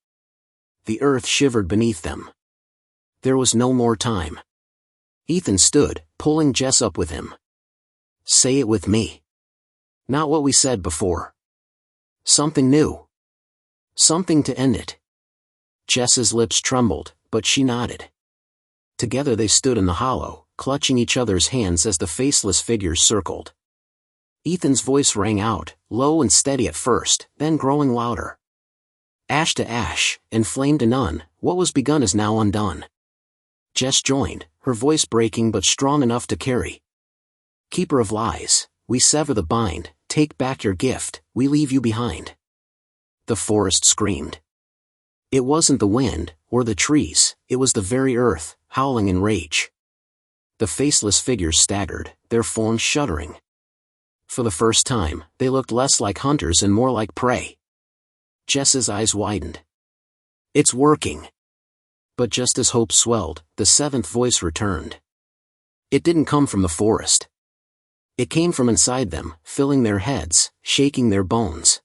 The earth shivered beneath them. There was no more time. Ethan stood, pulling Jess up with him. Say it with me. Not what we said before. Something new. Something to end it. Jess's lips trembled, but she nodded. Together they stood in the hollow, clutching each other's hands as the faceless figures circled. Ethan's voice rang out, low and steady at first, then growing louder. Ash to ash, and flame to none, what was begun is now undone. Jess joined, her voice breaking but strong enough to carry. Keeper of lies, we sever the bind, take back your gift, we leave you behind. The forest screamed. It wasn't the wind, or the trees, it was the very earth, howling in rage. The faceless figures staggered, their forms shuddering. For the first time, they looked less like hunters and more like prey. Jess's eyes widened. It's working. But just as hope swelled, the seventh voice returned. It didn't come from the forest. It came from inside them, filling their heads, shaking their bones.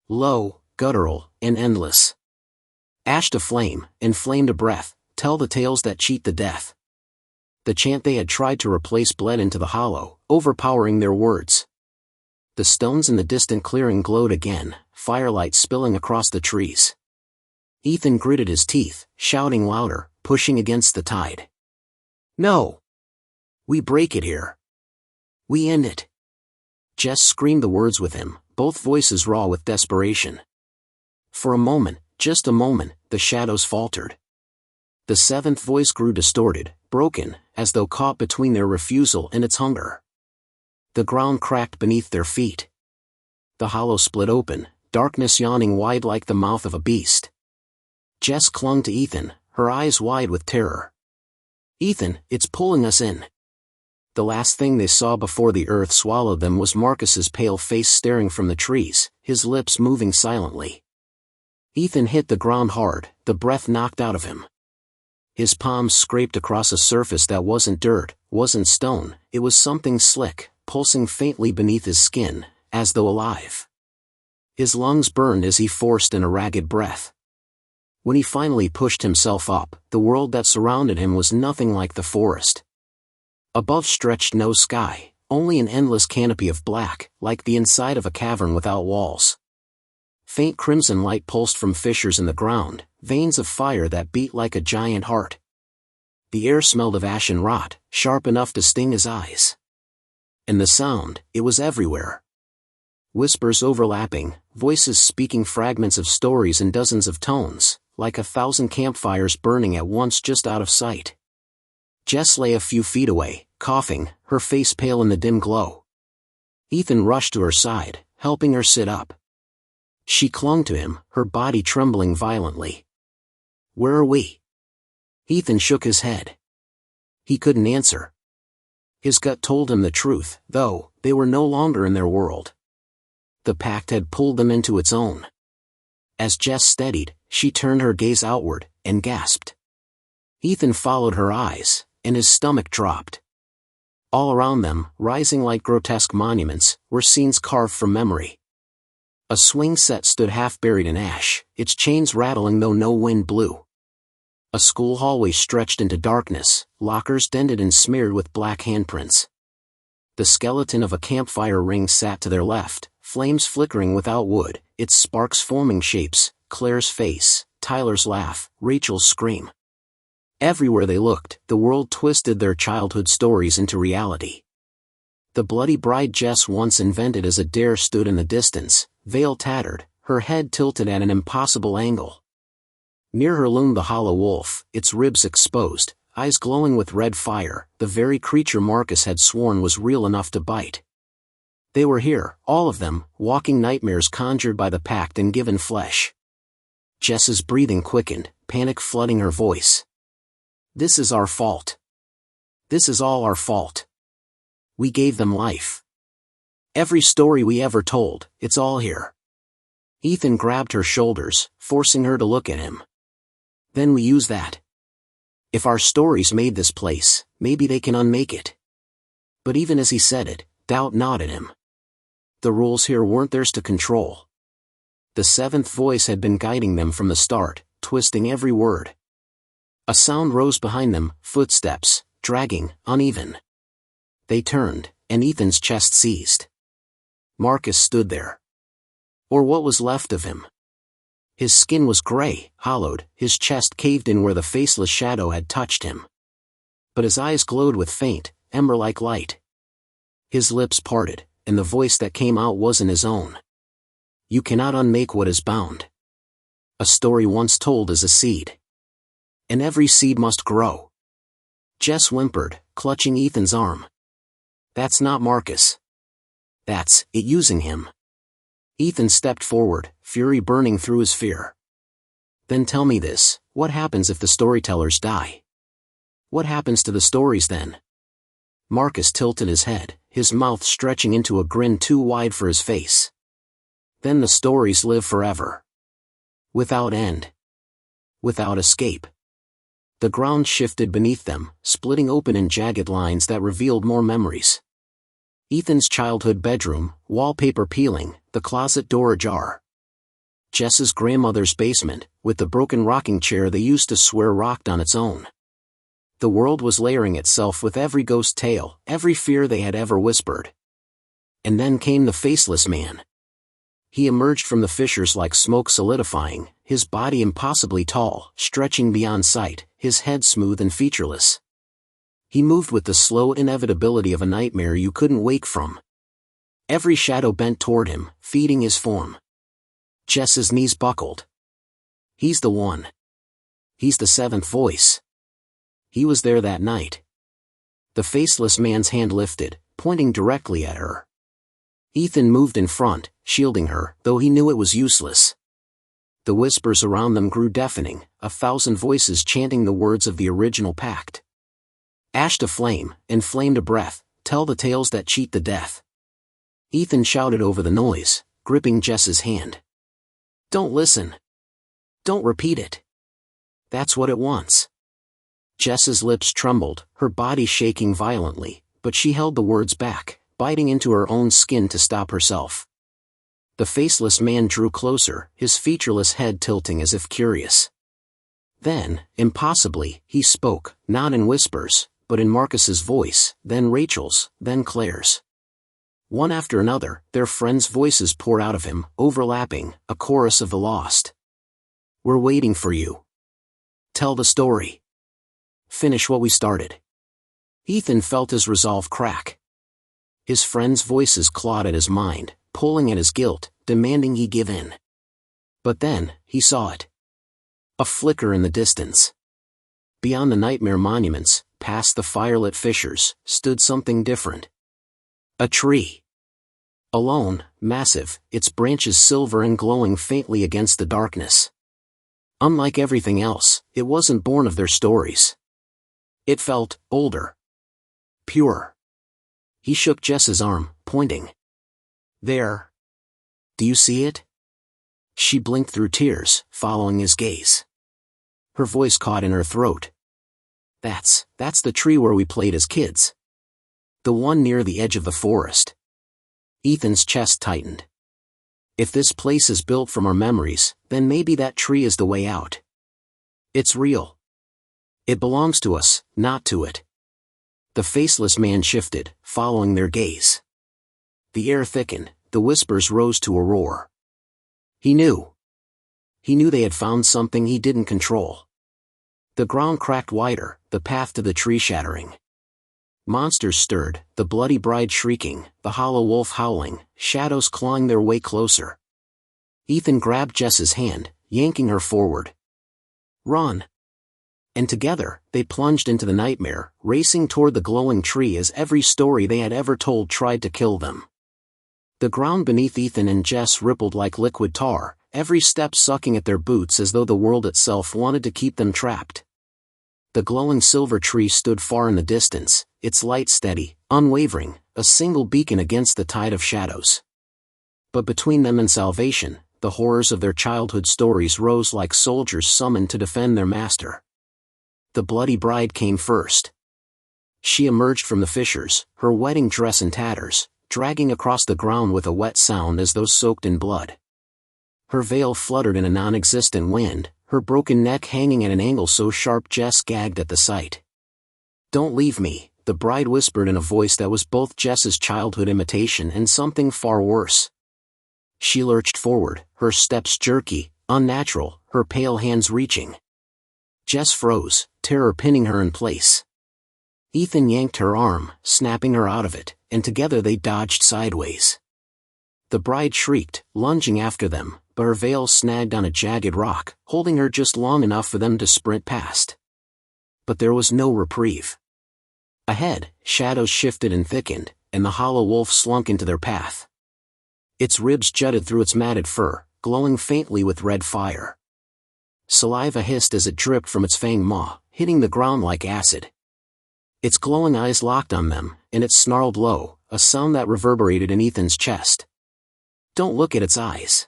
Low, guttural, and endless. Ash to flame, and flame to breath, tell the tales that cheat the death. The chant they had tried to replace bled into the hollow, overpowering their words. The stones in the distant clearing glowed again, firelight spilling across the trees. Ethan gritted his teeth, shouting louder, pushing against the tide. No! We break it here. We end it. Jess screamed the words with him, both voices raw with desperation. For a moment, just a moment, the shadows faltered. The seventh voice grew distorted, broken, as though caught between their refusal and its hunger. The ground cracked beneath their feet. The hollow split open, darkness yawning wide like the mouth of a beast. Jess clung to Ethan, her eyes wide with terror. Ethan, it's pulling us in. The last thing they saw before the earth swallowed them was Marcus's pale face staring from the trees, his lips moving silently. Ethan hit the ground hard, the breath knocked out of him. His palms scraped across a surface that wasn't dirt, wasn't stone, it was something slick, pulsing faintly beneath his skin, as though alive. His lungs burned as he forced in a ragged breath. When he finally pushed himself up, the world that surrounded him was nothing like the forest. Above stretched no sky, only an endless canopy of black, like the inside of a cavern without walls. Faint crimson light pulsed from fissures in the ground, veins of fire that beat like a giant heart. The air smelled of ash and rot, sharp enough to sting his eyes. And the sound, it was everywhere. Whispers overlapping, voices speaking fragments of stories in dozens of tones, like 1,000 campfires burning at once just out of sight. Jess lay a few feet away, coughing, her face pale in the dim glow. Ethan rushed to her side, helping her sit up. She clung to him, her body trembling violently. Where are we? Ethan shook his head. He couldn't answer. His gut told him the truth, though, they were no longer in their world. The pact had pulled them into its own. As Jess steadied, she turned her gaze outward, and gasped. Ethan followed her eyes, and his stomach dropped. All around them, rising like grotesque monuments, were scenes carved from memory. A swing set stood half buried in ash, its chains rattling though no wind blew. A school hallway stretched into darkness, lockers dented and smeared with black handprints. The skeleton of a campfire ring sat to their left, flames flickering without wood, its sparks forming shapes, Claire's face, Tyler's laugh, Rachel's scream. Everywhere they looked, the world twisted their childhood stories into reality. The bloody bride Jess once invented as a dare stood in the distance, veil tattered, her head tilted at an impossible angle. Near her loomed the hollow wolf, its ribs exposed, eyes glowing with red fire, the very creature Marcus had sworn was real enough to bite. They were here, all of them, walking nightmares conjured by the pact and given flesh. Jess's breathing quickened, panic flooding her voice. This is our fault. This is all our fault. We gave them life. Every story we ever told, it's all here. Ethan grabbed her shoulders, forcing her to look at him. Then we use that. If our stories made this place, maybe they can unmake it. But even as he said it, doubt gnawed at him. The rules here weren't theirs to control. The seventh voice had been guiding them from the start, twisting every word. A sound rose behind them, footsteps, dragging, uneven. They turned, and Ethan's chest seized. Marcus stood there. Or what was left of him. His skin was gray, hollowed, his chest caved in where the faceless shadow had touched him. But his eyes glowed with faint, ember-like light. His lips parted, and the voice that came out wasn't his own. You cannot unmake what is bound. A story once told is a seed. And every seed must grow. Jess whimpered, clutching Ethan's arm. That's not Marcus. That's it using him. Ethan stepped forward, fury burning through his fear. Then tell me this, what happens if the storytellers die? What happens to the stories then? Marcus tilted his head, his mouth stretching into a grin too wide for his face. Then the stories live forever. Without end. Without escape. The ground shifted beneath them, splitting open in jagged lines that revealed more memories. Ethan's childhood bedroom, wallpaper peeling, the closet door ajar. Jess's grandmother's basement, with the broken rocking chair they used to swear rocked on its own. The world was layering itself with every ghost tale, every fear they had ever whispered. And then came the faceless man. He emerged from the fissures like smoke solidifying, his body impossibly tall, stretching beyond sight, his head smooth and featureless. He moved with the slow inevitability of a nightmare you couldn't wake from. Every shadow bent toward him, feeding his form. Jess's knees buckled. He's the one. He's the seventh voice. He was there that night. The faceless man's hand lifted, pointing directly at her. Ethan moved in front, shielding her, though he knew it was useless. The whispers around them grew deafening, 1,000 voices chanting the words of the original pact. Ash to flame, and flame to breath, tell the tales that cheat the death. Ethan shouted over the noise, gripping Jess's hand. Don't listen. Don't repeat it. That's what it wants. Jess's lips trembled, her body shaking violently, but she held the words back, biting into her own skin to stop herself. The faceless man drew closer, his featureless head tilting as if curious. Then, impossibly, he spoke, not in whispers, but in Marcus's voice, then Rachel's, then Claire's. One after another, their friends' voices poured out of him, overlapping, a chorus of the lost. We're waiting for you. Tell the story. Finish what we started. Ethan felt his resolve crack. His friends' voices clawed at his mind, pulling at his guilt, demanding he give in. But then, he saw it. A flicker in the distance. Beyond the nightmare monuments, past the firelit fissures, stood something different. A tree. Alone, massive, its branches silver and glowing faintly against the darkness. Unlike everything else, it wasn't born of their stories. It felt older. Pure. He shook Jess's arm, pointing. There. Do you see it? She blinked through tears, following his gaze. Her voice caught in her throat. That's the tree where we played as kids. The one near the edge of the forest. Ethan's chest tightened. If this place is built from our memories, then maybe that tree is the way out. It's real. It belongs to us, not to it. The faceless man shifted, following their gaze. The air thickened, the whispers rose to a roar. He knew. He knew they had found something he didn't control. The ground cracked wider, the path to the tree shattering. Monsters stirred, the bloody bride shrieking, the hollow wolf howling, shadows clawing their way closer. Ethan grabbed Jess's hand, yanking her forward. "Run!" And together, they plunged into the nightmare, racing toward the glowing tree as every story they had ever told tried to kill them. The ground beneath Ethan and Jess rippled like liquid tar, every step sucking at their boots as though the world itself wanted to keep them trapped. The glowing silver tree stood far in the distance, its light steady, unwavering, a single beacon against the tide of shadows. But between them and salvation, the horrors of their childhood stories rose like soldiers summoned to defend their master. The bloody bride came first. She emerged from the fissures, her wedding dress in tatters, dragging across the ground with a wet sound as though soaked in blood. Her veil fluttered in a non-existent wind, her broken neck hanging at an angle so sharp Jess gagged at the sight. "Don't leave me," the bride whispered in a voice that was both Jess's childhood imitation and something far worse. She lurched forward, her steps jerky, unnatural, her pale hands reaching. Jess froze, terror pinning her in place. Ethan yanked her arm, snapping her out of it, and together they dodged sideways. The bride shrieked, lunging after them, but her veil snagged on a jagged rock, holding her just long enough for them to sprint past. But there was no reprieve. Ahead, shadows shifted and thickened, and the hollow wolf slunk into their path. Its ribs jutted through its matted fur, glowing faintly with red fire. Saliva hissed as it dripped from its fang maw, hitting the ground like acid. Its glowing eyes locked on them, and it snarled low, a sound that reverberated in Ethan's chest. "Don't look at its eyes,"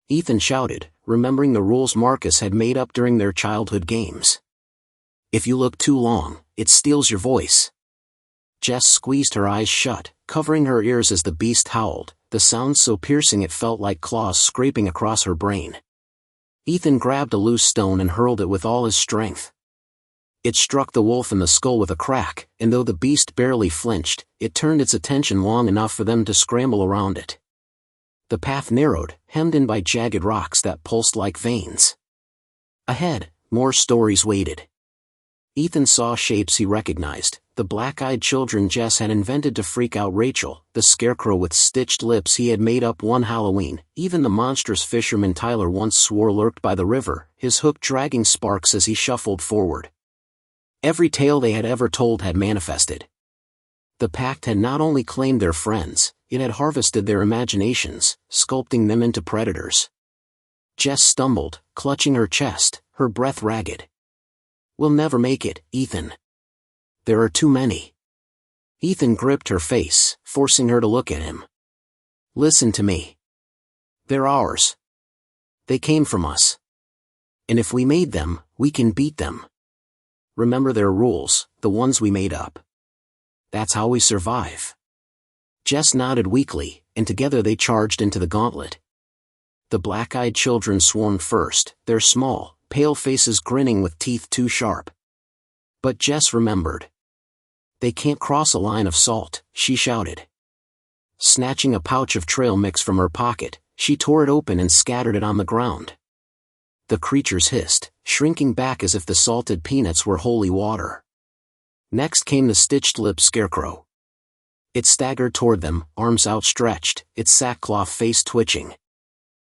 Ethan shouted, remembering the rules Marcus had made up during their childhood games. "If you look too long, it steals your voice." Jess squeezed her eyes shut, covering her ears as the beast howled, the sound so piercing it felt like claws scraping across her brain. Ethan grabbed a loose stone and hurled it with all his strength. It struck the wolf in the skull with a crack, and though the beast barely flinched, it turned its attention long enough for them to scramble around it. The path narrowed, hemmed in by jagged rocks that pulsed like veins. Ahead, more stories waited. Ethan saw shapes he recognized, the black-eyed children Jess had invented to freak out Rachel, the scarecrow with stitched lips he had made up one Halloween, even the monstrous fisherman Tyler once swore lurked by the river, his hook dragging sparks as he shuffled forward. Every tale they had ever told had manifested. The pact had not only claimed their friends, it had harvested their imaginations, sculpting them into predators. Jess stumbled, clutching her chest, her breath ragged. "We'll never make it, Ethan. There are too many." Ethan gripped her face, forcing her to look at him. "Listen to me. They're ours. They came from us. And if we made them, we can beat them. Remember their rules, the ones we made up. That's how we survive." Jess nodded weakly, and together they charged into the gauntlet. The black-eyed children swarmed first, their small, pale faces grinning with teeth too sharp. But Jess remembered. "They can't cross a line of salt," she shouted. Snatching a pouch of trail mix from her pocket, she tore it open and scattered it on the ground. The creatures hissed, shrinking back as if the salted peanuts were holy water. Next came the stitched-lipped scarecrow. It staggered toward them, arms outstretched, its sackcloth face twitching.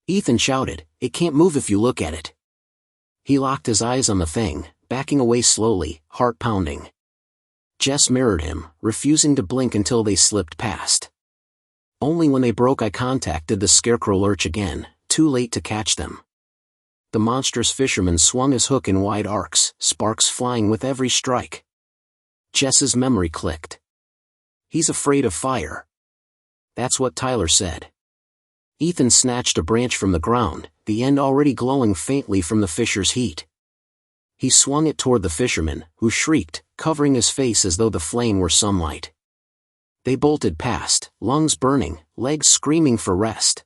Ethan shouted, "It can't move if you look at it." He locked his eyes on the thing, backing away slowly, heart pounding. Jess mirrored him, refusing to blink until they slipped past. Only when they broke eye contact did the scarecrow lurch again, too late to catch them. The monstrous fisherman swung his hook in wide arcs, sparks flying with every strike. Jess's memory clicked. "He's afraid of fire. That's what Tyler said." Ethan snatched a branch from the ground, the end already glowing faintly from the fisher's heat. He swung it toward the fisherman, who shrieked, covering his face as though the flame were sunlight. They bolted past, lungs burning, legs screaming for rest.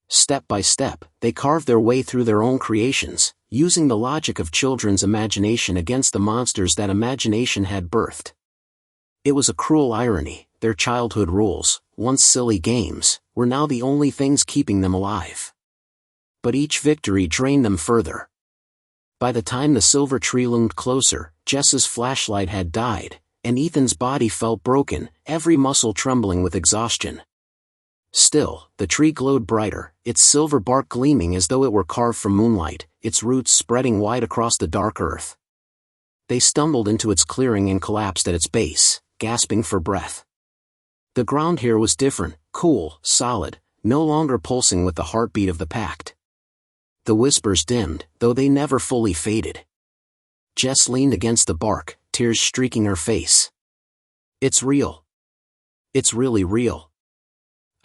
Step by step, they carved their way through their own creations, using the logic of children's imagination against the monsters that imagination had birthed. It was a cruel irony, their childhood rules, once silly games, were now the only things keeping them alive. But each victory drained them further. By the time the silver tree loomed closer, Jess's flashlight had died, and Ethan's body felt broken, every muscle trembling with exhaustion. Still, the tree glowed brighter, its silver bark gleaming as though it were carved from moonlight, its roots spreading wide across the dark earth. They stumbled into its clearing and collapsed at its base, gasping for breath. The ground here was different, cool, solid, no longer pulsing with the heartbeat of the pact. The whispers dimmed, though they never fully faded. Jess leaned against the bark, tears streaking her face. It's real. It's really real.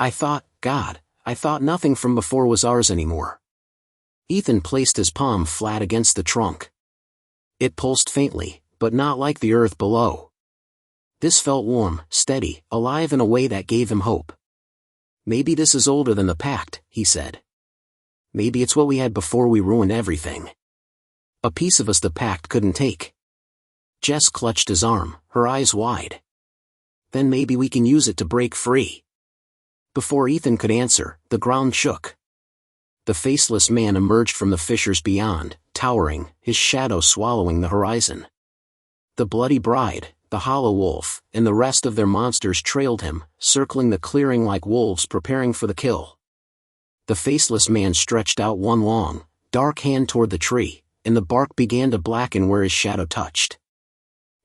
I thought nothing from before was ours anymore. Ethan placed his palm flat against the trunk. It pulsed faintly, but not like the earth below. This felt warm, steady, alive in a way that gave him hope. Maybe this is older than the pact, he said. Maybe it's what we had before we ruined everything. A piece of us the pact couldn't take. Jess clutched his arm, her eyes wide. Then maybe we can use it to break free. Before Ethan could answer, the ground shook. The faceless man emerged from the fissures beyond, towering, his shadow swallowing the horizon. The bloody bride, the hollow wolf, and the rest of their monsters trailed him, circling the clearing like wolves preparing for the kill. The faceless man stretched out one long, dark hand toward the tree, and the bark began to blacken where his shadow touched.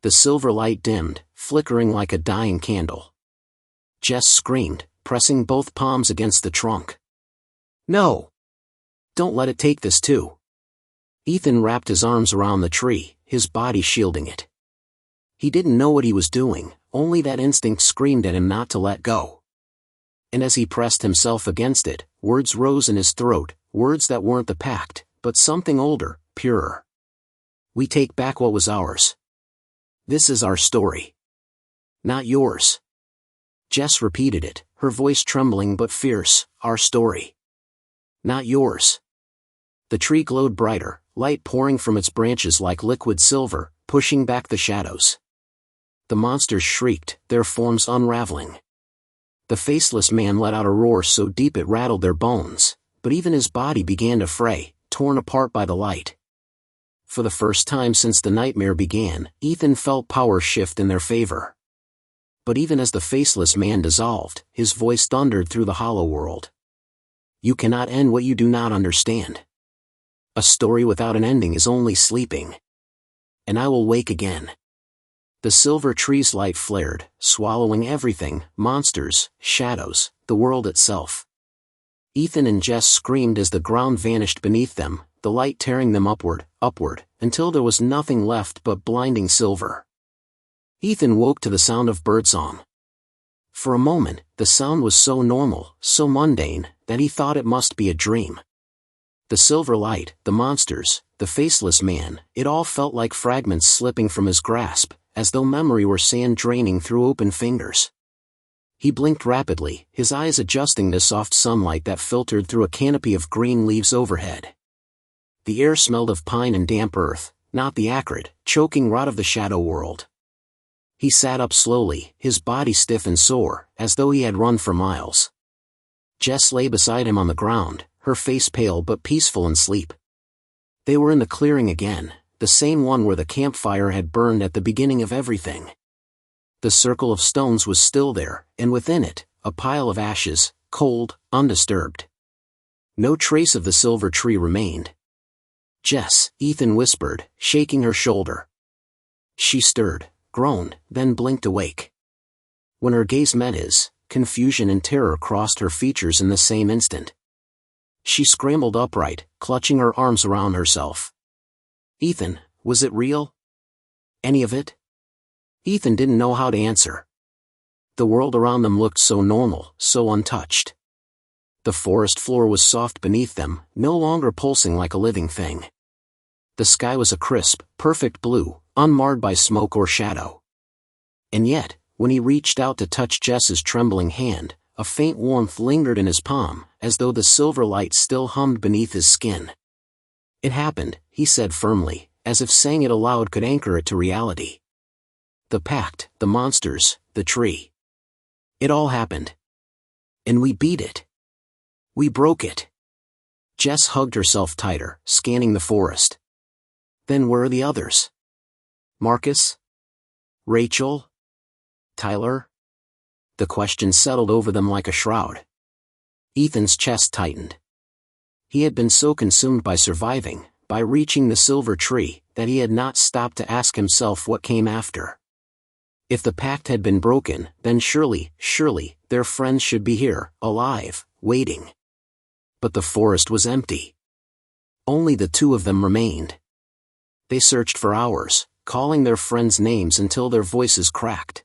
The silver light dimmed, flickering like a dying candle. Jess screamed, pressing both palms against the trunk. No! Don't let it take this too. Ethan wrapped his arms around the tree, his body shielding it. He didn't know what he was doing, only that instinct screamed at him not to let go. And as he pressed himself against it, words rose in his throat, words that weren't the pact, but something older, purer. We take back what was ours. This is our story. Not yours. Jess repeated it, her voice trembling but fierce, our story. Not yours. The tree glowed brighter, light pouring from its branches like liquid silver, pushing back the shadows. The monsters shrieked, their forms unraveling. The faceless man let out a roar so deep it rattled their bones, but even his body began to fray, torn apart by the light. For the first time since the nightmare began, Ethan felt power shift in their favor. But even as the faceless man dissolved, his voice thundered through the hollow world. You cannot end what you do not understand. A story without an ending is only sleeping. And I will wake again. The silver tree's light flared, swallowing everything, monsters, shadows, the world itself. Ethan and Jess screamed as the ground vanished beneath them, the light tearing them upward, until there was nothing left but blinding silver. Ethan woke to the sound of birdsong. For a moment, the sound was so normal, so mundane, that he thought it must be a dream. The silver light, the monsters, the faceless man, it all felt like fragments slipping from his grasp, as though memory were sand draining through open fingers. He blinked rapidly, his eyes adjusting to soft sunlight that filtered through a canopy of green leaves overhead. The air smelled of pine and damp earth, not the acrid, choking rot of the shadow world. He sat up slowly, his body stiff and sore, as though he had run for miles. Jess lay beside him on the ground, her face pale but peaceful in sleep. They were in the clearing again, the same one where the campfire had burned at the beginning of everything. The circle of stones was still there, and within it, a pile of ashes, cold, undisturbed. No trace of the silver tree remained. Jess, Ethan whispered, shaking her shoulder. She stirred, groaned, then blinked awake. When her gaze met his, confusion and terror crossed her features in the same instant. She scrambled upright, clutching her arms around herself. Ethan, was it real? Any of it? Ethan didn't know how to answer. The world around them looked so normal, so untouched. The forest floor was soft beneath them, no longer pulsing like a living thing. The sky was a crisp, perfect blue, unmarred by smoke or shadow. And yet, when he reached out to touch Jess's trembling hand, a faint warmth lingered in his palm, as though the silver light still hummed beneath his skin. It happened, he said firmly, as if saying it aloud could anchor it to reality. The pact, the monsters, the tree. It all happened. And we beat it. We broke it. Jess hugged herself tighter, scanning the forest. Then where are the others? Marcus? Rachel? Tyler? The question settled over them like a shroud. Ethan's chest tightened. He had been so consumed by surviving, by reaching the silver tree, that he had not stopped to ask himself what came after. If the pact had been broken, then surely, their friends should be here, alive, waiting. But the forest was empty. Only the two of them remained. They searched for hours, calling their friends' names until their voices cracked.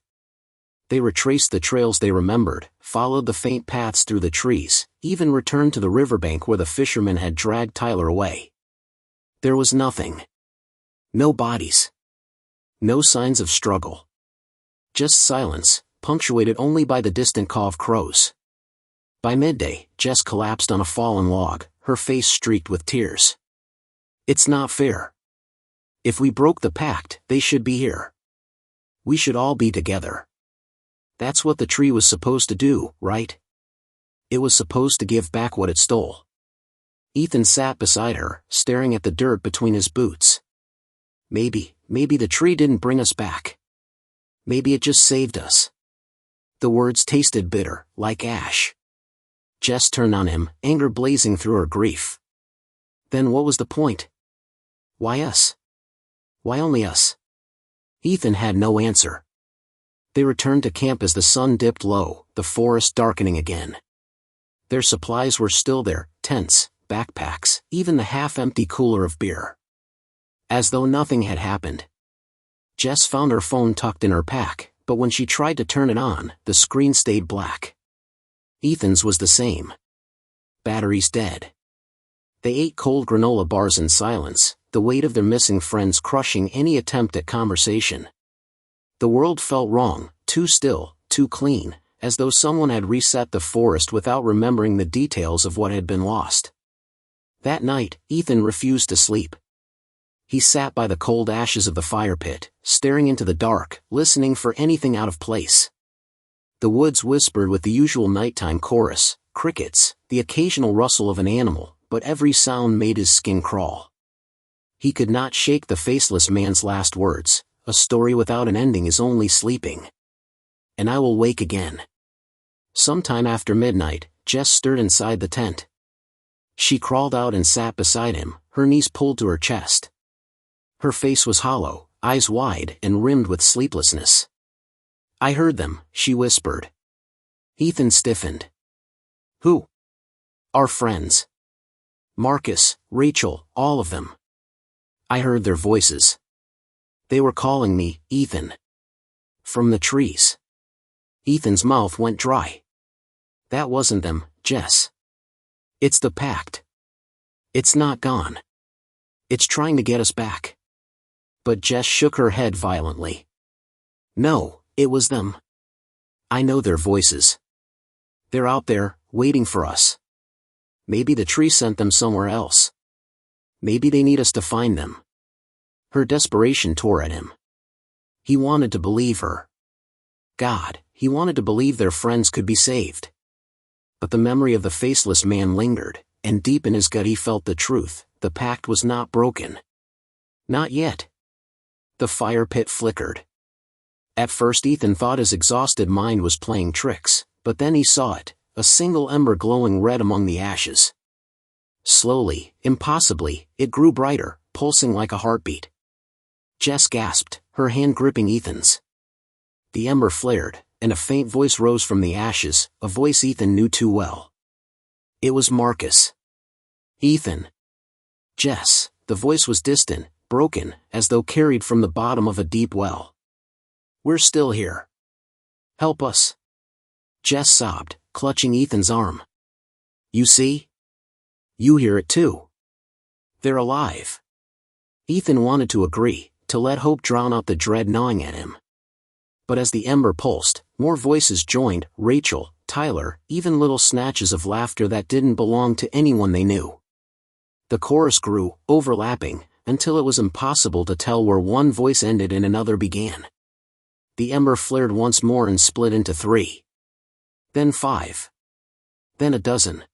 They retraced the trails they remembered, followed the faint paths through the trees, even returned to the riverbank where the fishermen had dragged Tyler away. There was nothing. No bodies. No signs of struggle. Just silence, punctuated only by the distant caw of crows. By midday, Jess collapsed on a fallen log, her face streaked with tears. It's not fair. If we broke the pact, they should be here. We should all be together. That's what the tree was supposed to do, right? It was supposed to give back what it stole. Ethan sat beside her, staring at the dirt between his boots. Maybe the tree didn't bring us back. Maybe it just saved us. The words tasted bitter, like ash. Jess turned on him, anger blazing through her grief. Then what was the point? Why us? Why only us? Ethan had no answer. They returned to camp as the sun dipped low, the forest darkening again. Their supplies were still there, tents, backpacks, even the half-empty cooler of beer. As though nothing had happened. Jess found her phone tucked in her pack, but when she tried to turn it on, the screen stayed black. Ethan's was the same. Batteries dead. They ate cold granola bars in silence, the weight of their missing friends crushing any attempt at conversation. The world felt wrong, too still, too clean, as though someone had reset the forest without remembering the details of what had been lost. That night, Ethan refused to sleep. He sat by the cold ashes of the fire pit, staring into the dark, listening for anything out of place. The woods whispered with the usual nighttime chorus, crickets, the occasional rustle of an animal, but every sound made his skin crawl. He could not shake the faceless man's last words, a story without an ending is only sleeping. And I will wake again. Sometime after midnight, Jess stirred inside the tent. She crawled out and sat beside him, her knees pulled to her chest. Her face was hollow, eyes wide and rimmed with sleeplessness. I heard them, she whispered. Ethan stiffened. Who? Our friends. Marcus, Rachel, all of them. I heard their voices. They were calling me, Ethan. From the trees. Ethan's mouth went dry. That wasn't them, Jess. It's the pact. It's not gone. It's trying to get us back. But Jess shook her head violently. No, it was them. I know their voices. They're out there, waiting for us. Maybe the tree sent them somewhere else. Maybe they need us to find them. Her desperation tore at him. He wanted to believe her. God, he wanted to believe their friends could be saved. But the memory of the faceless man lingered, and deep in his gut he felt the truth, the pact was not broken. Not yet. The fire pit flickered. At first Ethan thought his exhausted mind was playing tricks, but then he saw it, a single ember glowing red among the ashes. Slowly, impossibly, it grew brighter, pulsing like a heartbeat. Jess gasped, her hand gripping Ethan's. The ember flared, and a faint voice rose from the ashes, a voice Ethan knew too well. It was Marcus. Ethan. Jess, the voice was distant, broken, as though carried from the bottom of a deep well. We're still here. Help us. Jess sobbed, clutching Ethan's arm. You see? You hear it too. They're alive. Ethan wanted to agree, to let hope drown out the dread gnawing at him. But as the ember pulsed, more voices joined, Rachel, Tyler, even little snatches of laughter that didn't belong to anyone they knew. The chorus grew, overlapping, until it was impossible to tell where one voice ended and another began. The ember flared once more and split into 3. Then 5. Then a dozen.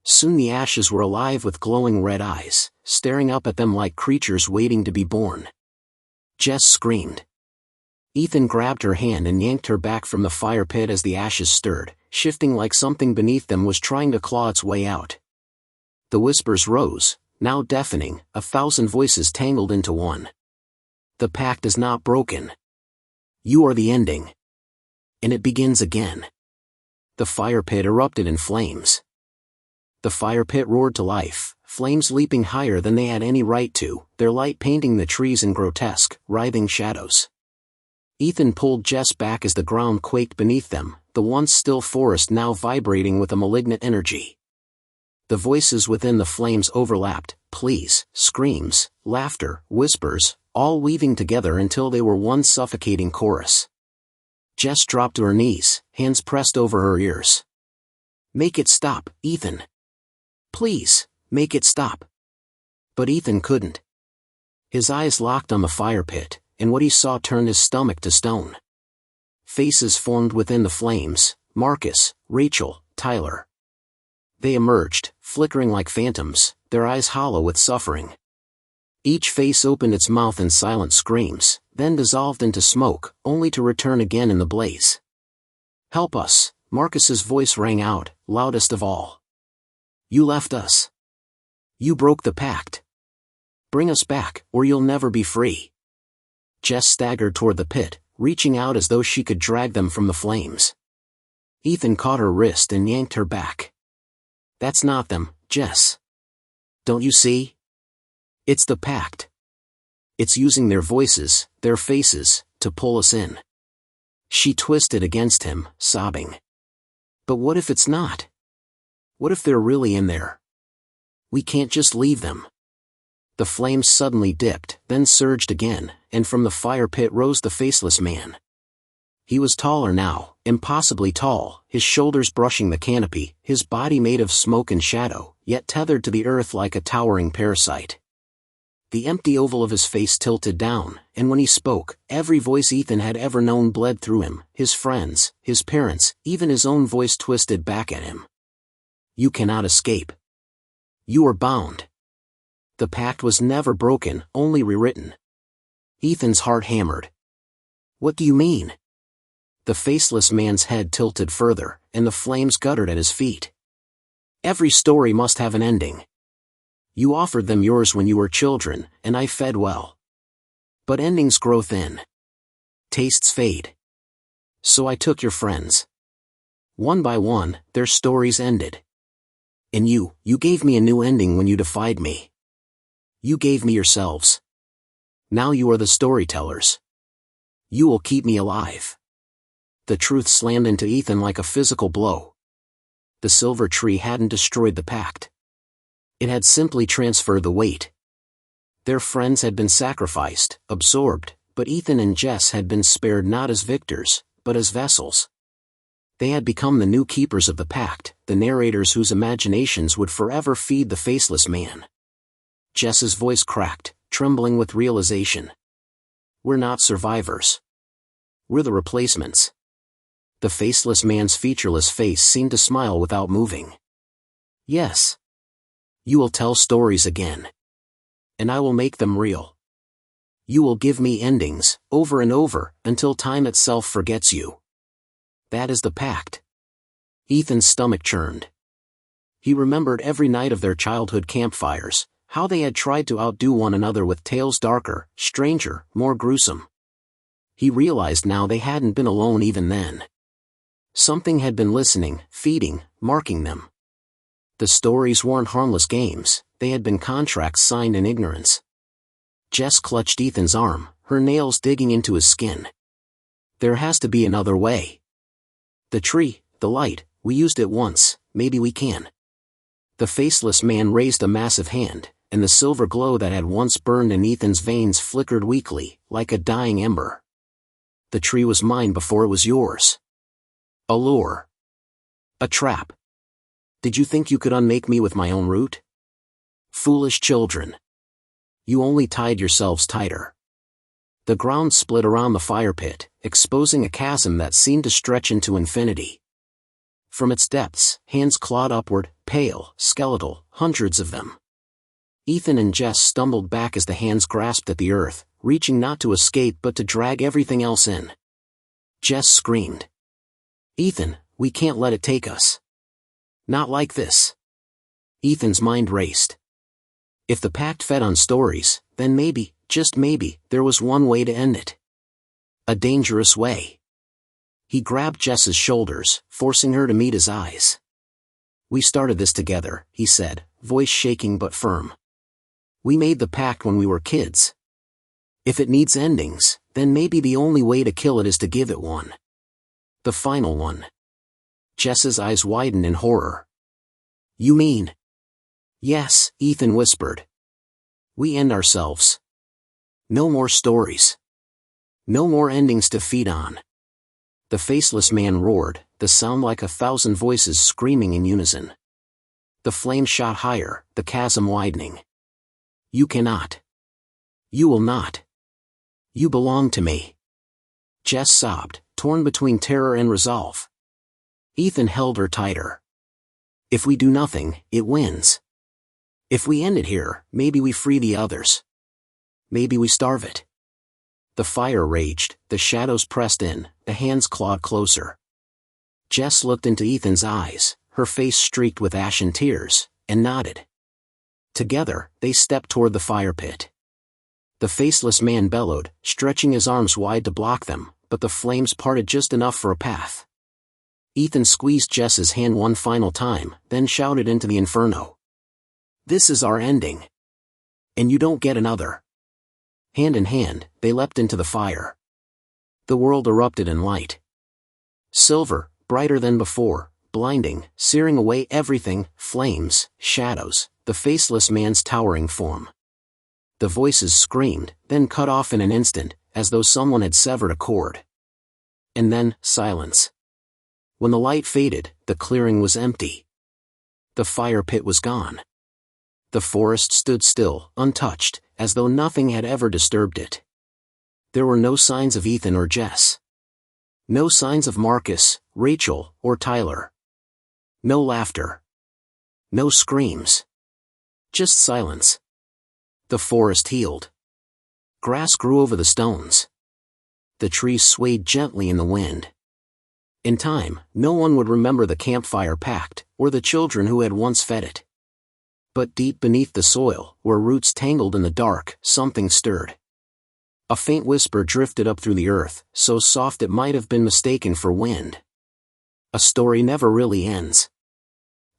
Soon the ashes were alive with glowing red eyes, staring up at them like creatures waiting to be born. Jess screamed. Ethan grabbed her hand and yanked her back from the fire pit as the ashes stirred, shifting like something beneath them was trying to claw its way out. The whispers rose, now deafening, 1,000 voices tangled into one. The pact is not broken. You are the ending. And it begins again. The fire pit erupted in flames. The fire pit roared to life, flames leaping higher than they had any right to, their light painting the trees in grotesque, writhing shadows. Ethan pulled Jess back as the ground quaked beneath them, the once still forest now vibrating with a malignant energy. The voices within the flames overlapped, pleas, screams, laughter, whispers, all weaving together until they were one suffocating chorus. Jess dropped to her knees, hands pressed over her ears. Make it stop, Ethan. Please, make it stop. But Ethan couldn't. His eyes locked on the fire pit, and what he saw turned his stomach to stone. Faces formed within the flames, Marcus, Rachel, Tyler. They emerged, flickering like phantoms, their eyes hollow with suffering. Each face opened its mouth in silent screams, then dissolved into smoke, only to return again in the blaze. Help us, Marcus's voice rang out, loudest of all. You left us. You broke the pact. Bring us back, or you'll never be free. Jess staggered toward the pit, reaching out as though she could drag them from the flames. Ethan caught her wrist and yanked her back. That's not them, Jess. Don't you see? It's the pact. It's using their voices, their faces, to pull us in. She twisted against him, sobbing. But what if it's not? What if they're really in there? We can't just leave them. The flames suddenly dipped, then surged again, and from the fire pit rose the faceless man. He was taller now, impossibly tall, his shoulders brushing the canopy, his body made of smoke and shadow, yet tethered to the earth like a towering parasite. The empty oval of his face tilted down, and when he spoke, every voice Ethan had ever known bled through him, his friends, his parents, even his own voice twisted back at him. You cannot escape. You are bound. The pact was never broken, only rewritten. Ethan's heart hammered. What do you mean? The faceless man's head tilted further, and the flames guttered at his feet. Every story must have an ending. You offered them yours when you were children, and I fed well. But endings grow thin. Tastes fade. So I took your friends. One by one, their stories ended. And you gave me a new ending when you defied me. You gave me yourselves. Now you are the storytellers. You will keep me alive. The truth slammed into Ethan like a physical blow. The silver tree hadn't destroyed the pact. It had simply transferred the weight. Their friends had been sacrificed, absorbed, but Ethan and Jess had been spared not as victors, but as vessels. They had become the new keepers of the pact, the narrators whose imaginations would forever feed the faceless man. Jess's voice cracked, trembling with realization. We're not survivors. We're the replacements. The faceless man's featureless face seemed to smile without moving. Yes. You will tell stories again. And I will make them real. You will give me endings, over and over, until time itself forgets you. That is the pact. Ethan's stomach churned. He remembered every night of their childhood campfires, how they had tried to outdo one another with tales darker, stranger, more gruesome. He realized now they hadn't been alone even then. Something had been listening, feeding, marking them. The stories weren't harmless games, they had been contracts signed in ignorance. Jess clutched Ethan's arm, her nails digging into his skin. There has to be another way. The tree, the light, we used it once, maybe we can. The faceless man raised a massive hand, and the silver glow that had once burned in Ethan's veins flickered weakly, like a dying ember. The tree was mine before it was yours. A lure. A trap. Did you think you could unmake me with my own root? Foolish children. You only tied yourselves tighter. The ground split around the fire pit, exposing a chasm that seemed to stretch into infinity. From its depths, hands clawed upward, pale, skeletal, hundreds of them. Ethan and Jess stumbled back as the hands grasped at the earth, reaching not to escape but to drag everything else in. Jess screamed. "Ethan, we can't let it take us. Not like this." Ethan's mind raced. If the pact fed on stories, then maybe, just maybe, there was one way to end it. A dangerous way. He grabbed Jess's shoulders, forcing her to meet his eyes. "We started this together," he said, voice shaking but firm. "We made the pact when we were kids. If it needs endings, then maybe the only way to kill it is to give it one. The final one." Jess's eyes widened in horror. "You mean?" "Yes," Ethan whispered. "We end ourselves. No more stories. No more endings to feed on." The faceless man roared, the sound like 1,000 voices screaming in unison. The flame shot higher, the chasm widening. "You cannot. You will not. You belong to me." Jess sobbed, torn between terror and resolve. Ethan held her tighter. "If we do nothing, it wins. If we end it here, maybe we free the others. Maybe we starve it." The fire raged, the shadows pressed in, the hands clawed closer. Jess looked into Ethan's eyes, her face streaked with ashen tears, and nodded. Together, they stepped toward the fire pit. The faceless man bellowed, stretching his arms wide to block them, but the flames parted just enough for a path. Ethan squeezed Jess's hand one final time, then shouted into the inferno. "This is our ending. And you don't get another." Hand in hand, they leapt into the fire. The world erupted in light. Silver, brighter than before, blinding, searing away everything, flames, shadows, the faceless man's towering form. The voices screamed, then cut off in an instant, as though someone had severed a cord. And then, silence. When the light faded, the clearing was empty. The fire pit was gone. The forest stood still, untouched, as though nothing had ever disturbed it. There were no signs of Ethan or Jess. No signs of Marcus, Rachel, or Tyler. No laughter. No screams. Just silence. The forest healed. Grass grew over the stones. The trees swayed gently in the wind. In time, no one would remember the Campfire Pact, or the children who had once fed it. But deep beneath the soil, where roots tangled in the dark, something stirred. A faint whisper drifted up through the earth, so soft it might have been mistaken for wind. A story never really ends.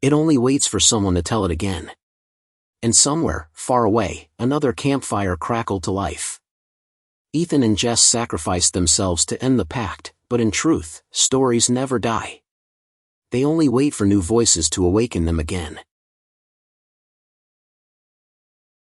It only waits for someone to tell it again. And somewhere, far away, another campfire crackled to life. Ethan and Jess sacrificed themselves to end the pact, but in truth, stories never die. They only wait for new voices to awaken them again.